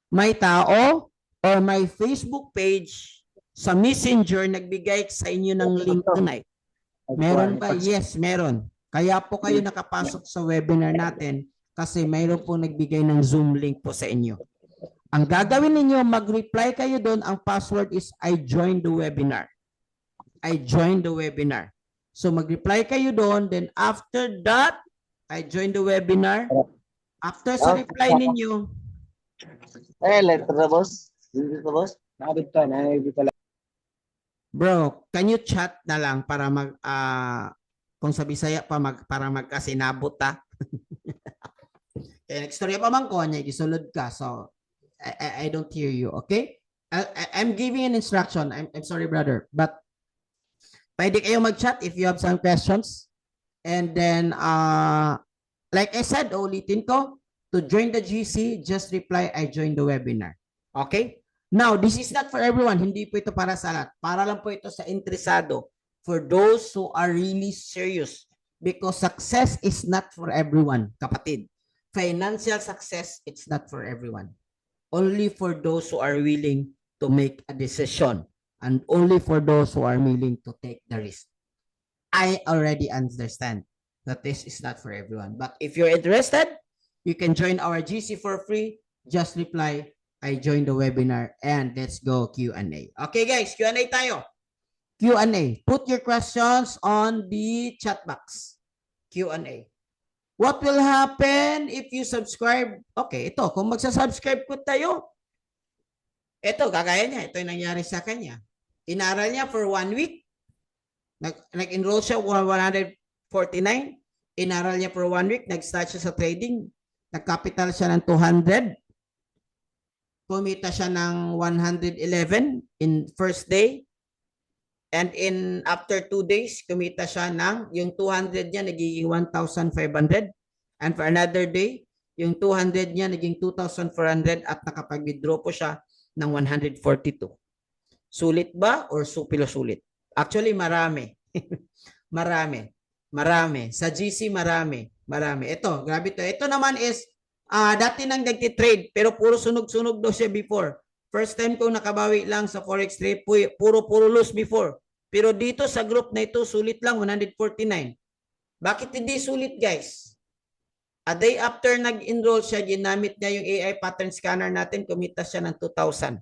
May tao or may Facebook page sa Messenger nagbigay sa inyo ng link tonight. Meron ba? Yes, meron. Kaya po kayo nakapasok sa webinar natin kasi mayroon po nagbigay ng Zoom link po sa inyo. Ang gagawin ninyo, mag-reply kayo doon. Ang password is I joined the webinar. I joined the webinar. So mag-reply kayo doon. Then after that, I joined the webinar. After sa reply ninyo, Letter na boss. Letter na boss. Nakabit ka na. bro, can you chat na lang para kung sa Bisaya pa para magkasinabot ta? Kaya nagstorya pa man ko niya gisulod ka. So I don't hear you, okay? I'm giving an instruction. I'm sorry brother, but pwede kayo mag-chat if you have some questions. And then like I said, ulitin ko, to join the GC, just reply I joined the webinar. Okay? Now, this is not for everyone. Hindi po ito para sa lahat. Para lang po ito sa interesado. For those who are really serious. Because success is not for everyone, kapatid. Financial success, it's not for everyone. Only for those who are willing to make a decision. And only for those who are willing to take the risk. I already understand that this is not for everyone. But if you're interested, you can join our GC for free. Just reply, I joined the webinar, and let's go Q&A. Okay guys, Q&A tayo. Q&A. Put your questions on the chat box. Q&A. What will happen if you subscribe? Okay, ito. Kung magsasubscribe po tayo, ito, kagaya niya. Ito yung nangyari sa kanya. Inaral niya for 1 week. Nag-enroll siya 149. Inaral niya for 1 week. Nag-start siya sa trading. Nag-capital siya ng 200. Kumita siya ng 111 in first day. And in after 2 days, kumita siya ng yung 200 niya nagiging 1,500. And for another day, yung 200 niya naging 2,400 at nakapag-withdraw po siya ng 142. Sulit ba or supilo sulit? Actually, marami. Marami. Sa GC, marami. Ito, grabe to. Ito naman is, dati nang nagtitrade, pero puro sunog-sunog daw siya before. First time kong nakabawi lang sa Forex trade, puro lose before. Pero dito sa group na ito, sulit lang, 149. Bakit hindi sulit, guys? A day after nag-enroll siya, ginamit niya yung AI pattern scanner natin, kumita siya ng 2,000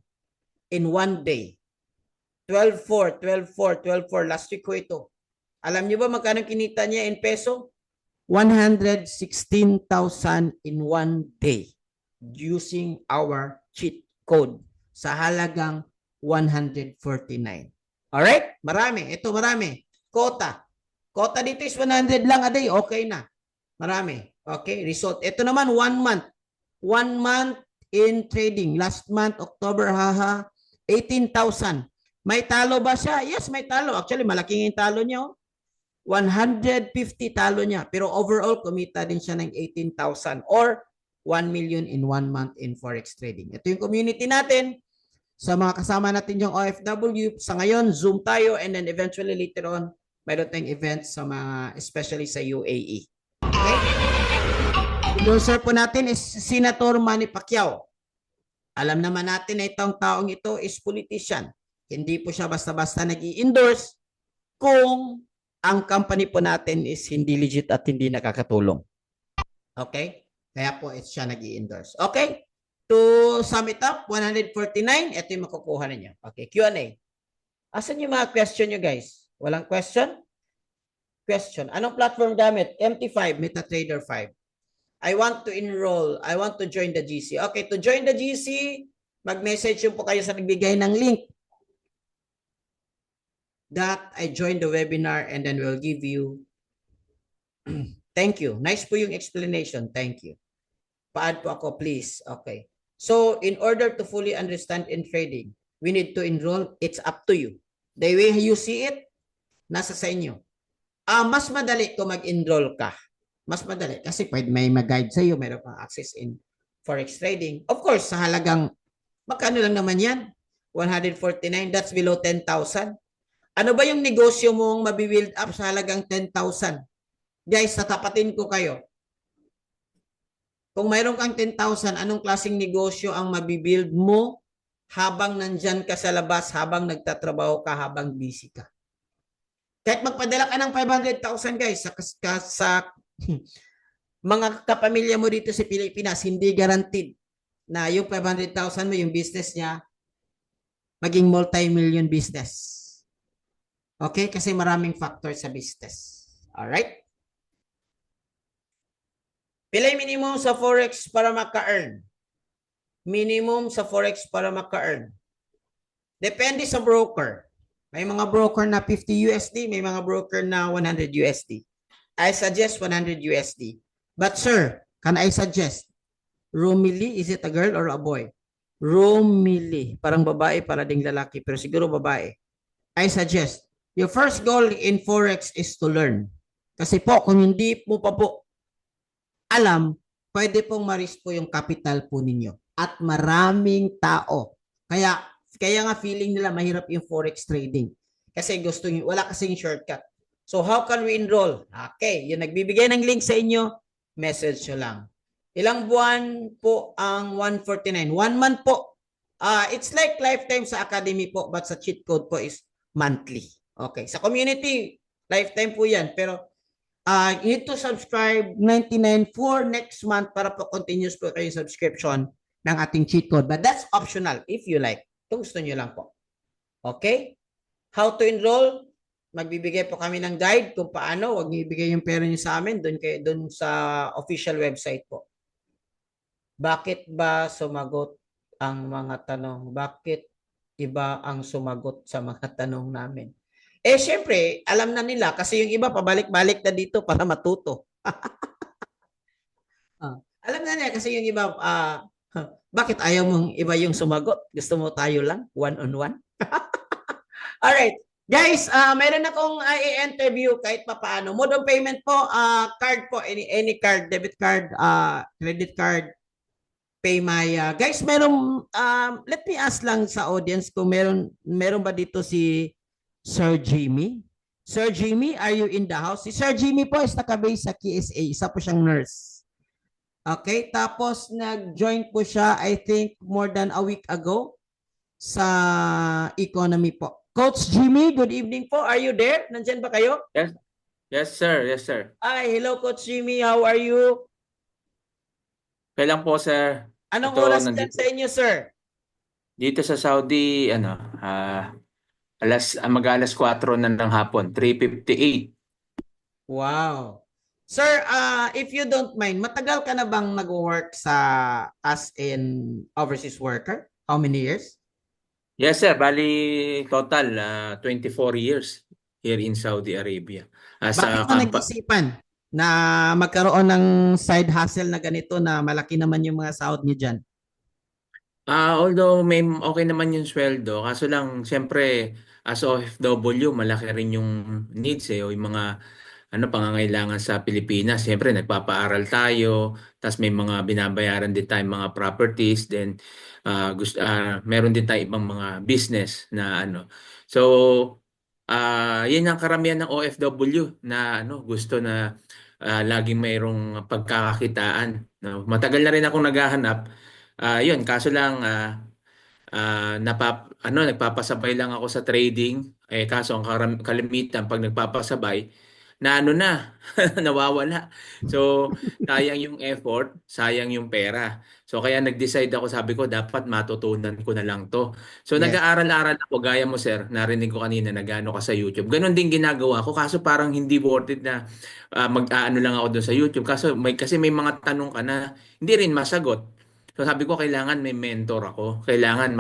in 1 day. 12.4, 12.4, 12.4. Last week ko ito. Alam niyo ba magkano kinita niya in peso? 116,000 in 1 day using our cheat code sa halagang 149. Alright? Marami. Ito marami. Quota. Quota dito is 100 lang a day. Okay na. Marami. Okay? Result. Ito naman 1 month. 1 month in trading. Last month, October, 18,000. May talo ba siya? Yes, may talo. Actually, malaking yung talo niya. 150 talo niya. Pero overall, kumita din siya ng 18,000 or 1 million in 1 month in Forex trading. Ito yung community natin. Sa mga kasama natin yung OFW, sa ngayon, Zoom tayo and then eventually later on, mayroon tayong events sa mga, especially sa UAE. Okay? Endorser po natin is Senator Manny Pacquiao. Alam naman natin na itong taong ito is politician. Hindi po siya basta-basta nag-i-endorse kung ang company po natin is hindi legit at hindi nakakatulong. Okay? Kaya po siya nag-i-endorse. Okay? To sum it up, 149, ito yung makukuha ninyo. Okay, Q&A. Asan yung mga question nyo, guys? Walang question? Question. Anong platform gamit? MT5, MetaTrader 5. I want to enroll. I want to join the GC. Okay, to join the GC, mag-message yung po kayo sa nagbigay ng link that I joined the webinar and then we'll give you. Thank you. Nice po yung explanation. Thank you. Pa-add po ako, please. Okay. So, in order to fully understand in trading, we need to enroll. It's up to you. The way you see it, nasa sa inyo. Mas madali kung mag-enroll ka. Mas madali. Kasi pwede may mag-guide sa iyo. Mayroon kang access in Forex trading. Of course, sa halagang, magkano lang naman yan? 149, that's below 10,000. Ano ba yung negosyo mong mabibuild up sa halagang 10,000? Guys, tatapatin ko kayo. Kung mayroon kang 10,000, anong klaseng negosyo ang mabibuild mo habang nandyan ka sa labas, habang nagtatrabaho ka, habang busy ka? Kahit magpadala ka ng 500,000 guys sa mga kapamilya mo dito sa Pilipinas, hindi guaranteed na yung 500,000 mo, yung business niya, maging multi-million business. Okay? Kasi maraming factor sa business. Alright? Pilay minimum sa Forex para maka-earn. Minimum sa Forex para maka-earn. Depende sa broker. May mga broker na 50 USD, may mga broker na 100 USD. I suggest 100 USD. But sir, can I suggest? Romilly, is it a girl or a boy? Romilly, parang babae, para ding lalaki, pero siguro babae. I suggest, your first goal in Forex is to learn. Kasi po, kung hindi mo pa po alam, pwede pong ma-risk po yung capital po ninyo. At maraming tao. Kaya nga feeling nila mahirap yung Forex trading. Kasi gusto nyo, wala kasing shortcut. So how can we enroll? Okay, yung nagbibigay ng link sa inyo, message nyo lang. Ilang buwan po ang 149? 1 month po. It's like lifetime sa academy po, but sa cheat code po is monthly. Okay, sa community, lifetime po yan. Pero you need to subscribe 99 for next month para po continuous po kayo subscription ng ating cheat code. But that's optional if you like. Kung gusto nyo lang po. Okay? How to enroll? Magbibigay po kami ng guide kung paano. Huwag niyo ibigay yung pera niyo sa amin doon sa official website po. Bakit ba sumagot ang mga tanong? Bakit iba ang sumagot sa mga tanong namin? Eh, syempre, alam na nila kasi yung iba pabalik-balik na dito para matuto. Alam na niya kasi yung iba, bakit ayaw mong iba yung sumagot? Gusto mo tayo lang, one-on-one? Alright. Guys, meron akong i-interview kahit pa paano. Mode of payment po, card po, any card, debit card, credit card, PayMaya. Guys, let me ask lang sa audience kung meron ba dito si Sir Jimmy? Sir Jimmy, are you in the house? Si Sir Jimmy po is nakabase sa KSA. Isa po siyang nurse. Okay, tapos nag-join po siya, I think, more than a week ago sa economy po. Coach Jimmy, good evening po. Are you there? Nandyan ba kayo? Yes, yes sir, yes sir. Ay, hello Coach Jimmy. How are you? Kailan po sir? Anong Ito, oras dyan nandito, sa inyo, sir? dito sa Saudi, mag-alas 4 na ng hapon, 3:58. Wow. Sir, if you don't mind, matagal ka na bang nag-work as in overseas worker? How many years? Yes sir, bali total 24 years here in Saudi Arabia. As Bakit a mo nag-isipan na magkaroon ng side hustle na ganito na malaki naman yung mga sahod niyo dyan? Although may okay naman yung sweldo, kaso lang siyempre as OFW, malaki rin yung needs o yung mga pangangailangan sa Pilipinas. Siyempre, nagpapaaral tayo, tapos may mga binabayaran din tayong mga properties, then meron din tayong ibang mga business na So, yun ang karamihan ng OFW na gusto na laging mayroong pagkakakitaan. No? Matagal na rin akong naghahanap. Yun, kaso lang nagpapasabay lang ako sa trading. Kaso ang kalimitan pag nagpapasabay, nawawala. So, sayang yung effort, sayang yung pera. So, kaya nag-decide ako, sabi ko, dapat matutunan ko na lang to. So, Yes. nag-aaral-aral ako, gaya mo, sir, narinig ko kanina, nag-ano ka sa YouTube. Ganon din ginagawa ko, kaso parang hindi worth it na mag-aano lang ako doon sa YouTube. Kasi may mga tanong ka na hindi rin masagot. So sabi ko kailangan may mentor ako. Kailangan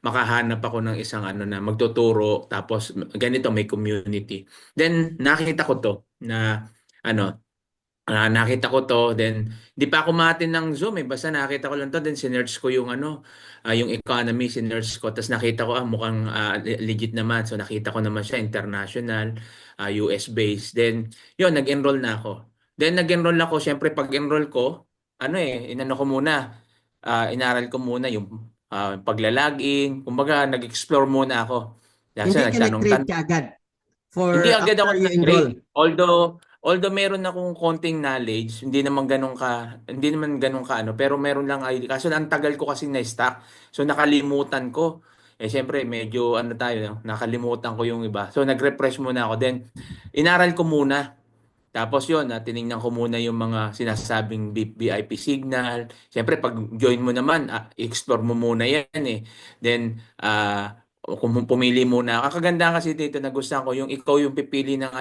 makahanap ako ng isang na magtuturo tapos ganito may community. Then nakita ko to na ano nakita ko to, then di pa ako matin ng Zoom basta nakita ko lang to, then sinearch ko yung yung economy, sinearch ko, tapos nakita ko mukhang legit naman, so nakita ko naman siya international, US based, then yun nag-enroll na ako. Then nag-enroll ako, syempre pag-enroll ko inano ko muna, inaral ko muna yung paglalagin, kumbaga nag-explore muna ako. Kasi Hindi ka nag-trade nagtanong-tanong. ka agad Hindi for agad ako after you enroll. nag-trade. Although meron akong konting knowledge, hindi naman ganun ka pero meron lang idea. Kaso ang tagal ko kasi na-stuck. So nakalimutan ko. Siyempre medyo tayo, no? Nakalimutan ko yung iba. So nag-refresh muna ako. Then inaral ko muna. Tapos yun, tinignan ko muna yung mga sinasabing VIP signal. Siyempre, pag join mo naman, explore mo muna yan eh. Then, kung pumili muna. Kakaganda kasi dito, nagustuhan ko yung ikaw yung pipili ng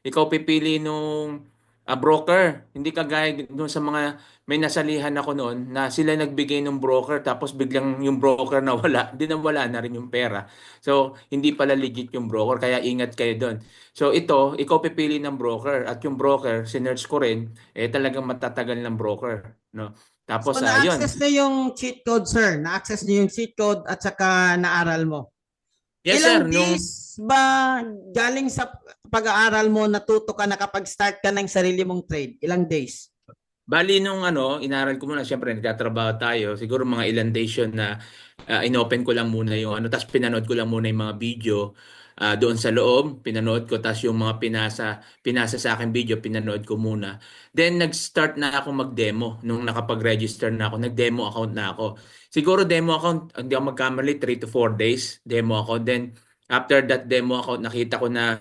ikaw pipili nung broker. Hindi kagaya dun sa mga may nasalihan ako noon na sila nagbigay ng broker tapos biglang yung broker nawala. Hindi nawala na rin yung pera. So, hindi pala legit yung broker. Kaya ingat kayo doon. So ikaw pipili ng broker at yung broker, sinearch ko rin, talagang matatagal ng broker, no? So Tapos yun. na-access niyo yung cheat code, sir. Na-access niyo yung cheat code at saka naaral mo. Yes Ilang sir, days ba galing sa pag-aaral mo natuto ka nakapag-start ka ng sarili mong trade? Ilang days? bali nung inaral ko muna, syempre nagtatrabaho tayo, siguro mga ilang days yun na inopen ko lang muna yung tapos pinanood ko lang muna yung mga video doon sa loob, pinanood ko, tapos yung mga pinasa sa akin video, pinanood ko muna. Then nag-start na ako mag-demo nung nakapag-register na ako, nag-demo account na ako. Siguro demo account, hindi ako magkamali, 3 to 4 days demo account. Then after that demo account, nakita ko na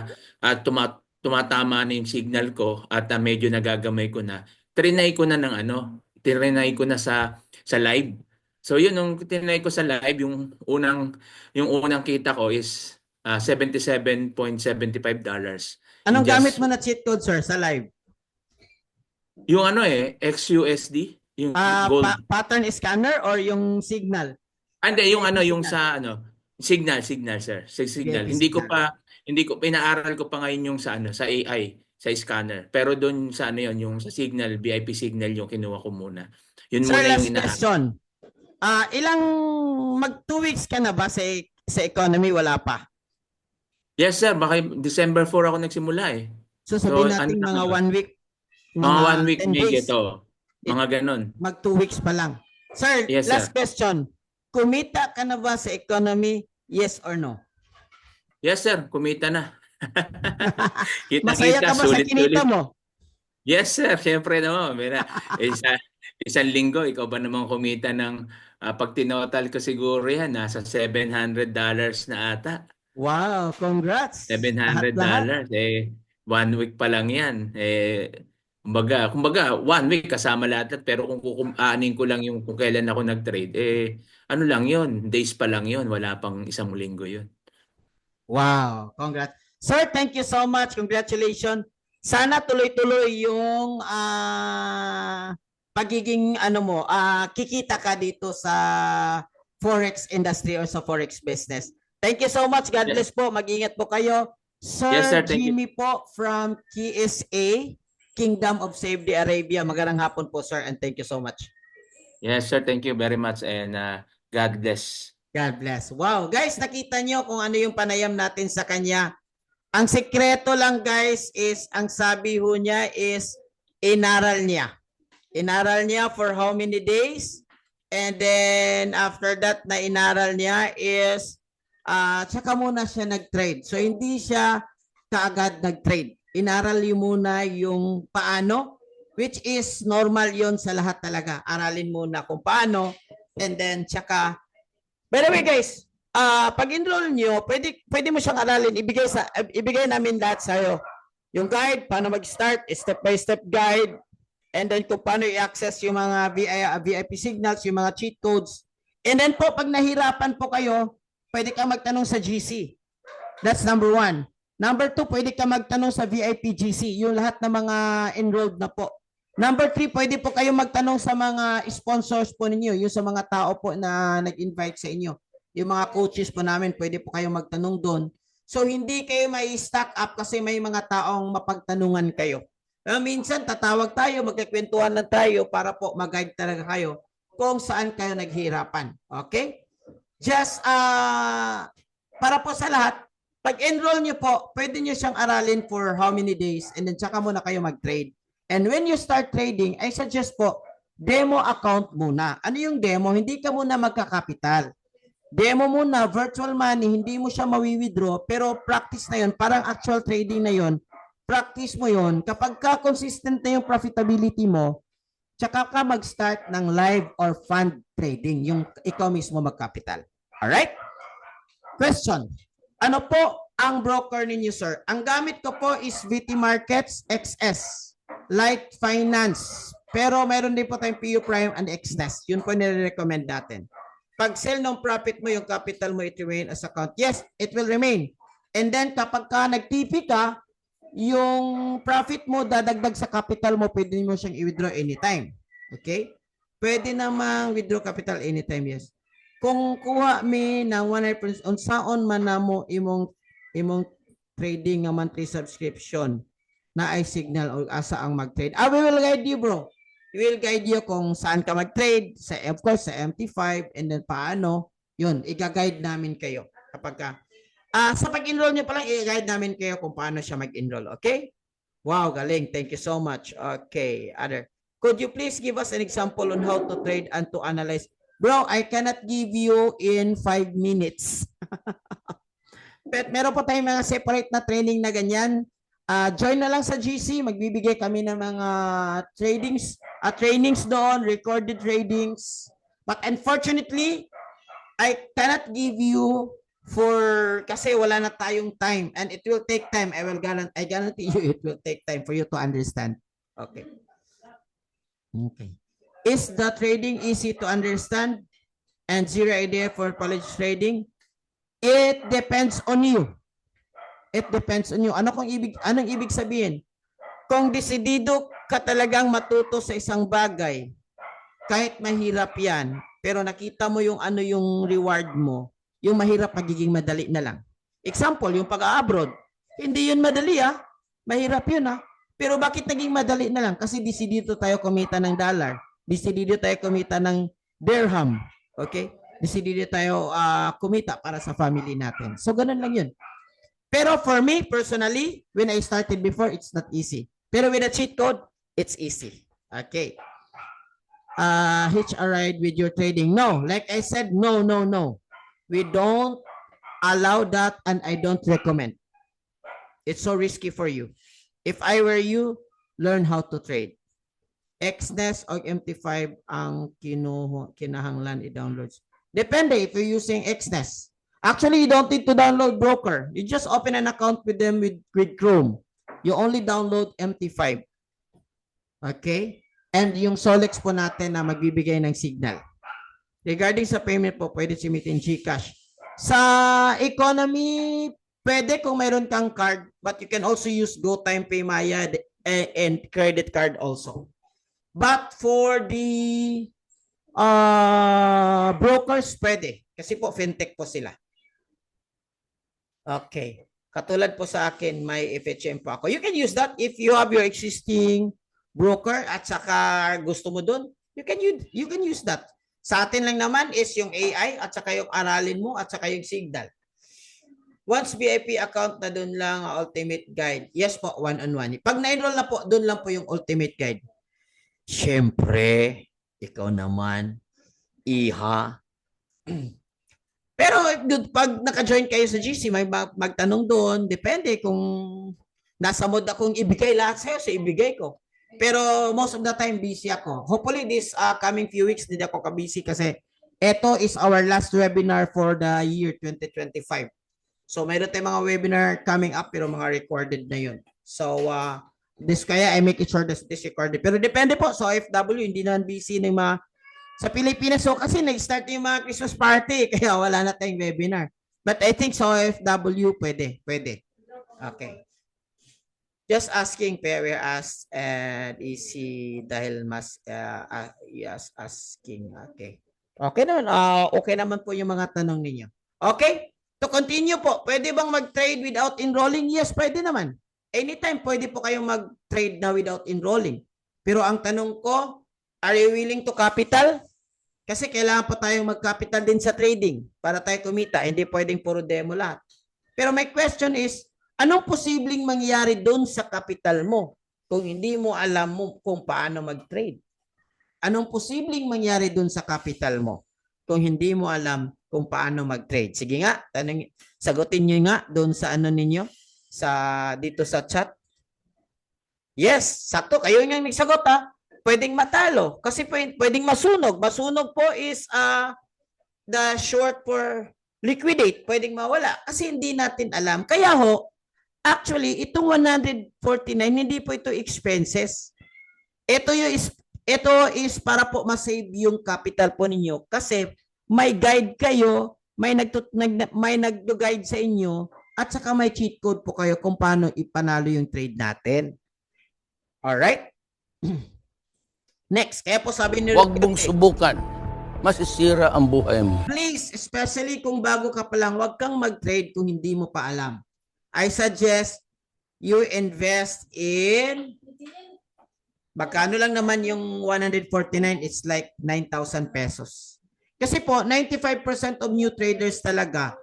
tumatama na yung signal ko at medyo nagagamay ko na. Trinay ko na ng trinay ko na sa live. So yun, nung trinay ko sa live, yung unang kita ko is $77.75. Anong Just gamit mo na cheat code, sir, sa live? yung XUSD, yung gold. Pattern scanner or yung signal? Hindi, yung Signal, sir. Sa signal. VIP signal. Hindi ko pinaaral ko pa ngayon yung sa sa AI, sa scanner. Pero doon sa yung sa signal, VIP signal yung kinuha ko muna. Yun Sir, muna yung last question. Ilang 2 weeks ka na ba sa economy? Wala pa. Yes, sir. Baka December 4 ako nagsimula eh. So sabihin So, natin mga na? 1 week, Mga 1 week 10 may days. ito. Mga ganon. Mag 2 weeks pa lang. Sir, Yes, last sir. question. Kumita ka na ba sa economy? Yes or no? Yes, sir. Kumita na. Masaya Kita-kita, ka ba sa kinita sulit-sulit. mo? Yes, sir. Siyempre naman. Isang linggo, ikaw ba naman kumita ng pag tinotal ko siguro yan, nasa $700 na ata. Wow, congrats. Lahat-lahat. $700. 1 week pa lang yan. Kumbaga 1 week kasama lahat. Pero kung aanin ko lang yung kung kailan ako nag-trade, ano lang yun, days pa lang yun. Wala pang isang linggo yun. Wow, congrats. Sir, thank you so much. Congratulations. Sana tuloy-tuloy yung pagiging kikita ka dito sa forex industry or sa forex business. Thank you so much. God bless po. Mag-ingat po kayo. Sir, Yes, sir. Thank you. Jimmy po from KSA, Kingdom of Saudi Arabia. Magandang hapon po, sir, and thank you so much. Yes, sir. Thank you very much and God bless. God bless. Wow, guys, nakita nyo kung ano yung panayam natin sa kanya. Ang sekreto lang, guys, is ang sabi ho niya is inaral niya. Inaral niya for how many days? And then after that na inaral niya is tsaka muna siya nag-trade. So hindi siya kaagad nag-trade. Inaral niyo muna yung paano, which is normal yon sa lahat talaga. Aralin muna kung paano and then tsaka. By the way, guys, pag enroll nyo, pwede mo siyang aralin, ibigay namin lahat sa'yo. Yung guide, paano mag-start, step-by-step guide, and then kung paano i-access yung mga VIP signals, yung mga cheat codes. And then po, pag nahirapan po kayo, pwede ka magtanong sa GC. That's number 1. Number 2, pwede ka magtanong sa VIP GC, yung lahat ng mga enrolled na po. Number 3, pwede po kayo magtanong sa mga sponsors po ninyo, yung sa mga tao po na nag-invite sa inyo. Yung mga coaches po namin, pwede po kayo magtanong doon. So, hindi kayo may stack up kasi may mga taong mapagtanungan kayo. Minsan, tatawag tayo, magkikwentuhan lang tayo para po mag-guide talaga kayo kung saan kayo naghihirapan. Okay? Just, para po sa lahat, pag-enroll nyo po, pwede nyo siyang aralin for how many days and then tsaka muna kayo mag-trade. And when you start trading, I suggest po, demo account muna. Ano yung demo? Hindi ka muna magkakapital. Demo muna, virtual money, hindi mo siya mawi-withdraw, pero practice na yun, parang actual trading na yun, practice mo yun. Kapag ka consistent na yung profitability mo, tsaka ka mag-start ng live or fund trading, yung ikaw mismo magkapital. Alright? Question. Ano po ang broker ninyo, sir? Ang gamit ko po is VT Markets XS. Light Finance. Pero meron din po tayong PU Prime and XNES. Yun po nire-recommend natin. Pag sell ng profit mo, yung capital mo, it remain as account. Yes, it will remain. And then kapag ka nag-TP ka, yung profit mo dadagdag sa capital mo, pwede mo siyang i-withdraw anytime. Okay? Pwede namang withdraw capital anytime, yes. Kung kuha mi ng 100% on saon man na mo imong trading nga monthly subscription na ay signal o asa ang mag-trade. We will guide you, bro. We will guide you kung saan ka mag-trade, sa, of course, sa MT5, and then paano. Yun, i-guide namin kayo. Kapag ka, sa pag-enroll nyo pa lang, i-guide namin kayo kung paano siya mag-enroll. Okay? Wow, galing. Thank you so much. Okay, other. Could you please give us an example on how to trade and to analyze? Bro, I cannot give you in 5 minutes. But meron po tayong mga separate na training na ganyan. Join na lang sa GC, magbibigay kami ng mga trainings doon, recorded tradings. But unfortunately, I cannot give you kasi wala na tayong time and it will take time. I guarantee you it will take time for you to understand. Okay. Okay. Is the trading easy to understand and zero idea for college trading? It depends on you. It depends on you. Anong ibig sabihin? Kung desidido ka talagang matuto sa isang bagay, kahit mahirap yan, pero nakita mo yung yung reward mo, yung mahirap magiging madali na lang. Example, yung pag-abroad. Hindi yun madali Mahirap yun Pero bakit naging madali na lang? Kasi disidido tayo kumita ng dollar. Disidido tayo kumita ng dirham. Okay? Disidido tayo kumita para sa family natin. So, ganun lang yun. Pero for me, personally, when I started before, it's not easy. Pero with a cheat code, it's easy. Okay. Hitch a ride with your trading. No. Like I said, no. We don't allow that and I don't recommend. It's so risky for you. If I were you, learn how to trade. Xness o MT5 ang kinahanglan i-download. Depende if you're using Xness. Actually, you don't need to download broker. You just open an account with them with Chrome. You only download MT5. Okay? And yung Solex po natin na magbibigay ng signal. Regarding sa payment po, pwede simitin GCash. Sa economy, pwede kung mayroon kang card, but you can also use GoTime, Paymaya, and credit card also. But for the brokers, pwede. Kasi po, fintech po sila. Okay. Katulad po sa akin, may FHM po ako. You can use that if you have your existing broker at saka gusto mo dun. You can use that. Sa atin lang naman is yung AI at saka yung aralin mo at saka yung signal. Once VIP account na doon lang ultimate guide. Yes po, one-on-one. Pag na-enroll na po, doon lang po yung ultimate guide. Siyempre, ikaw naman, iha. Pero pag naka-join kayo sa GC, may magtanong doon, depende kung nasa mood akong ibigay lahat sa'yo, so ibigay ko. Pero most of the time, busy ako. Hopefully, this coming few weeks, hindi ako ka-busy kasi ito is our last webinar for the year 2025. So, mayroon tayong mga webinar coming up pero mga recorded na yun. So, this kaya I make it sure that this recorded. Pero depende po. So, OFW, hindi naman busy ng mga sa Pilipinas. So, kasi nag-start yung mga Christmas party. Kaya wala na tayong webinar. But I think so OFW, pwede. Okay. Just asking, where as and easy dahil mas yes, asking. Okay. Okay naman. Okay naman po yung mga tanong ninyo. Okay? To continue po, pwede bang mag-trade without enrolling? Yes, pwede naman. Anytime, pwede po kayong mag-trade na without enrolling. Pero ang tanong ko, are you willing to capital? Kasi kailangan po tayong mag-capital din sa trading para tayo kumita. Hindi pwedeng puro demo lahat. Pero my question is, anong posibleng mangyari doon sa capital mo kung hindi mo alam mo kung paano mag-trade? Anong posibleng mangyari doon sa capital mo kung hindi mo alam kung paano mag-trade? Sige nga, sagutin nyo nga doon sa ano ninyo, dito sa chat. Yes, sakto. Kayo yung nagsagot Pwedeng matalo kasi pwedeng masunog. Masunog po is the short for liquidate. Pwedeng mawala kasi hindi natin alam. Kaya actually, itong 149, hindi po ito expenses. Ito is para po ma-save yung capital po ninyo kasi may guide kayo, may nagdo-guide sa inyo at saka may cheat code po kayo kung paano ipanalo yung trade natin. Alright? Next, kaya po sabi ni Huwag mong subukan. Masisira ang buhay mo. Please, especially kung bago ka pa lang, huwag kang mag-trade kung hindi mo pa alam. I suggest you invest in magkano lang naman yung 149, it's like 9,000 pesos. Kasi po, 95% of new traders talaga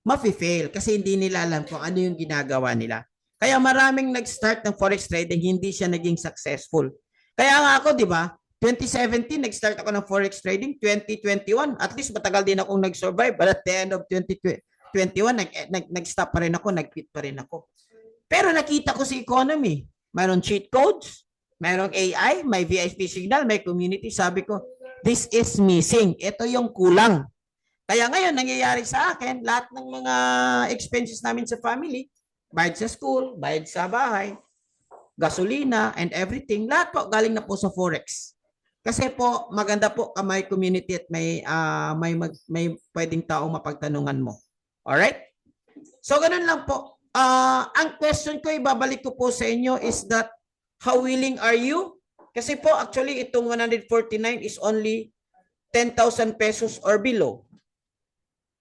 mafe-fail kasi hindi nila alam kung ano yung ginagawa nila. Kaya maraming nag-start ng forex trading, hindi siya naging successful. Kaya nga ako, di ba, 2017, nag-start ako ng forex trading, 2021, at least matagal din akong nag-survive, but at the end of 2021, nag-stop pa rin ako, nag-quit pa rin ako. Pero nakita ko sa economy, mayroon cheat codes, mayroong AI, may VIP signal, may community, sabi ko, this is missing. Ito yung kulang. Kaya ngayon, nangyayari sa akin, lahat ng mga expenses namin sa family, bayad sa school, bayad sa bahay, gasolina, and everything, lahat po galing na po sa Forex. Kasi po, maganda po may community at may pwedeng taong mapagtanungan mo. Alright? So, ganun lang po. Ang question ko, ibabalik ko po sa inyo is that, how willing are you? Kasi po, actually, itong 149 is only 10,000 pesos or below.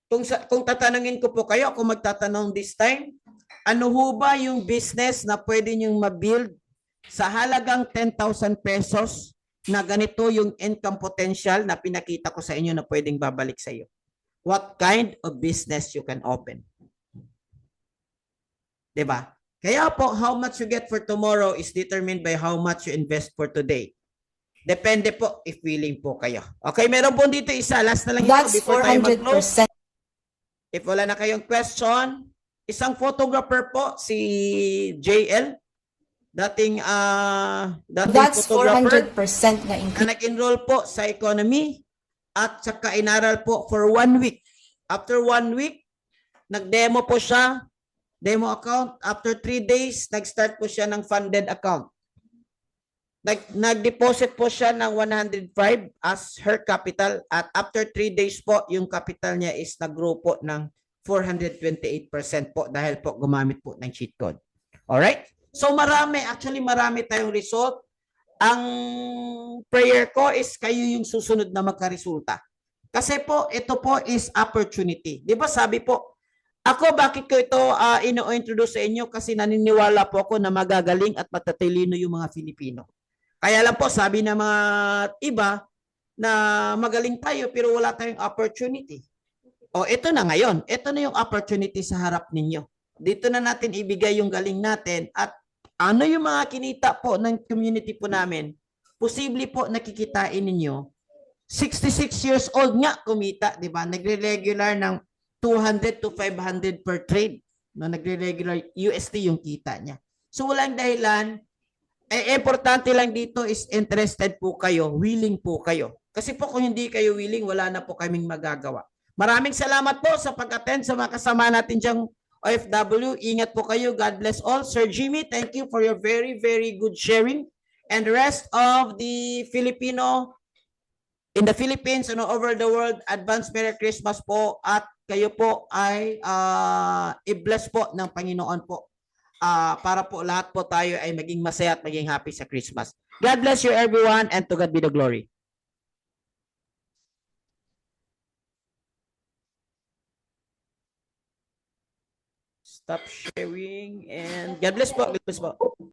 kung tatanungin ko po kayo, kung magtatanong this time, ano ho ba yung business na pwede niyong ma-build sa halagang 10,000 pesos na ganito yung income potential na pinakita ko sa inyo na pwedeng babalik sa iyo? What kind of business you can open? Diba? Kaya po, how much you get for tomorrow is determined by how much you invest for today. Depende po if willing po kayo. Okay, meron po dito isa. Last na lang ito That's before tayo mag-close. 400%. If wala na kayong question, isang photographer po, si JL. Dating That's photographer 400% na na increase. nag-enroll po sa economy at saka inaral po for 1 week. After 1 week, nag-demo po siya, demo account. After 3 days, nag-start po siya ng funded account. Nag-deposit po siya ng 105 as her capital at after 3 days po, yung capital niya is nag-grow po ng 428% po dahil po gumamit po ng cheat code. Alright? So marami tayong result. Ang prayer ko is kayo yung susunod na magka-resulta. Kasi po, ito po is opportunity. Di ba sabi po, ako bakit ko ito ino-introduce sa inyo kasi naniniwala po ako na magagaling at matatalino yung mga Filipino. Kaya lang po, sabi ng mga iba na magaling tayo pero wala tayong opportunity. O ito na ngayon, ito na yung opportunity sa harap ninyo. Dito na natin ibigay yung galing natin at ano yung mga kinita po ng community po namin, posible po nakikitain ninyo. 66 years old nga kumita, di ba? Nagre-regular ng 200 to 500 per trade. No, nagre-regular USD yung kita niya. So walang dahilan. Importante lang dito is interested po kayo, willing po kayo. Kasi po kung hindi kayo willing, wala na po kaming magagawa. Maraming salamat po sa pag-attend sa mga kasama natin diyang OFW. Ingat po kayo. God bless all. Sir Jimmy, thank you for your very, very good sharing. And the rest of the Filipino in the Philippines and all over the world, advance Merry Christmas po at kayo po ay i-bless po ng Panginoon po. Para po lahat po tayo ay maging masaya at maging happy sa Christmas. God bless you everyone and to God be the glory. Stop sharing and God bless po. God bless po.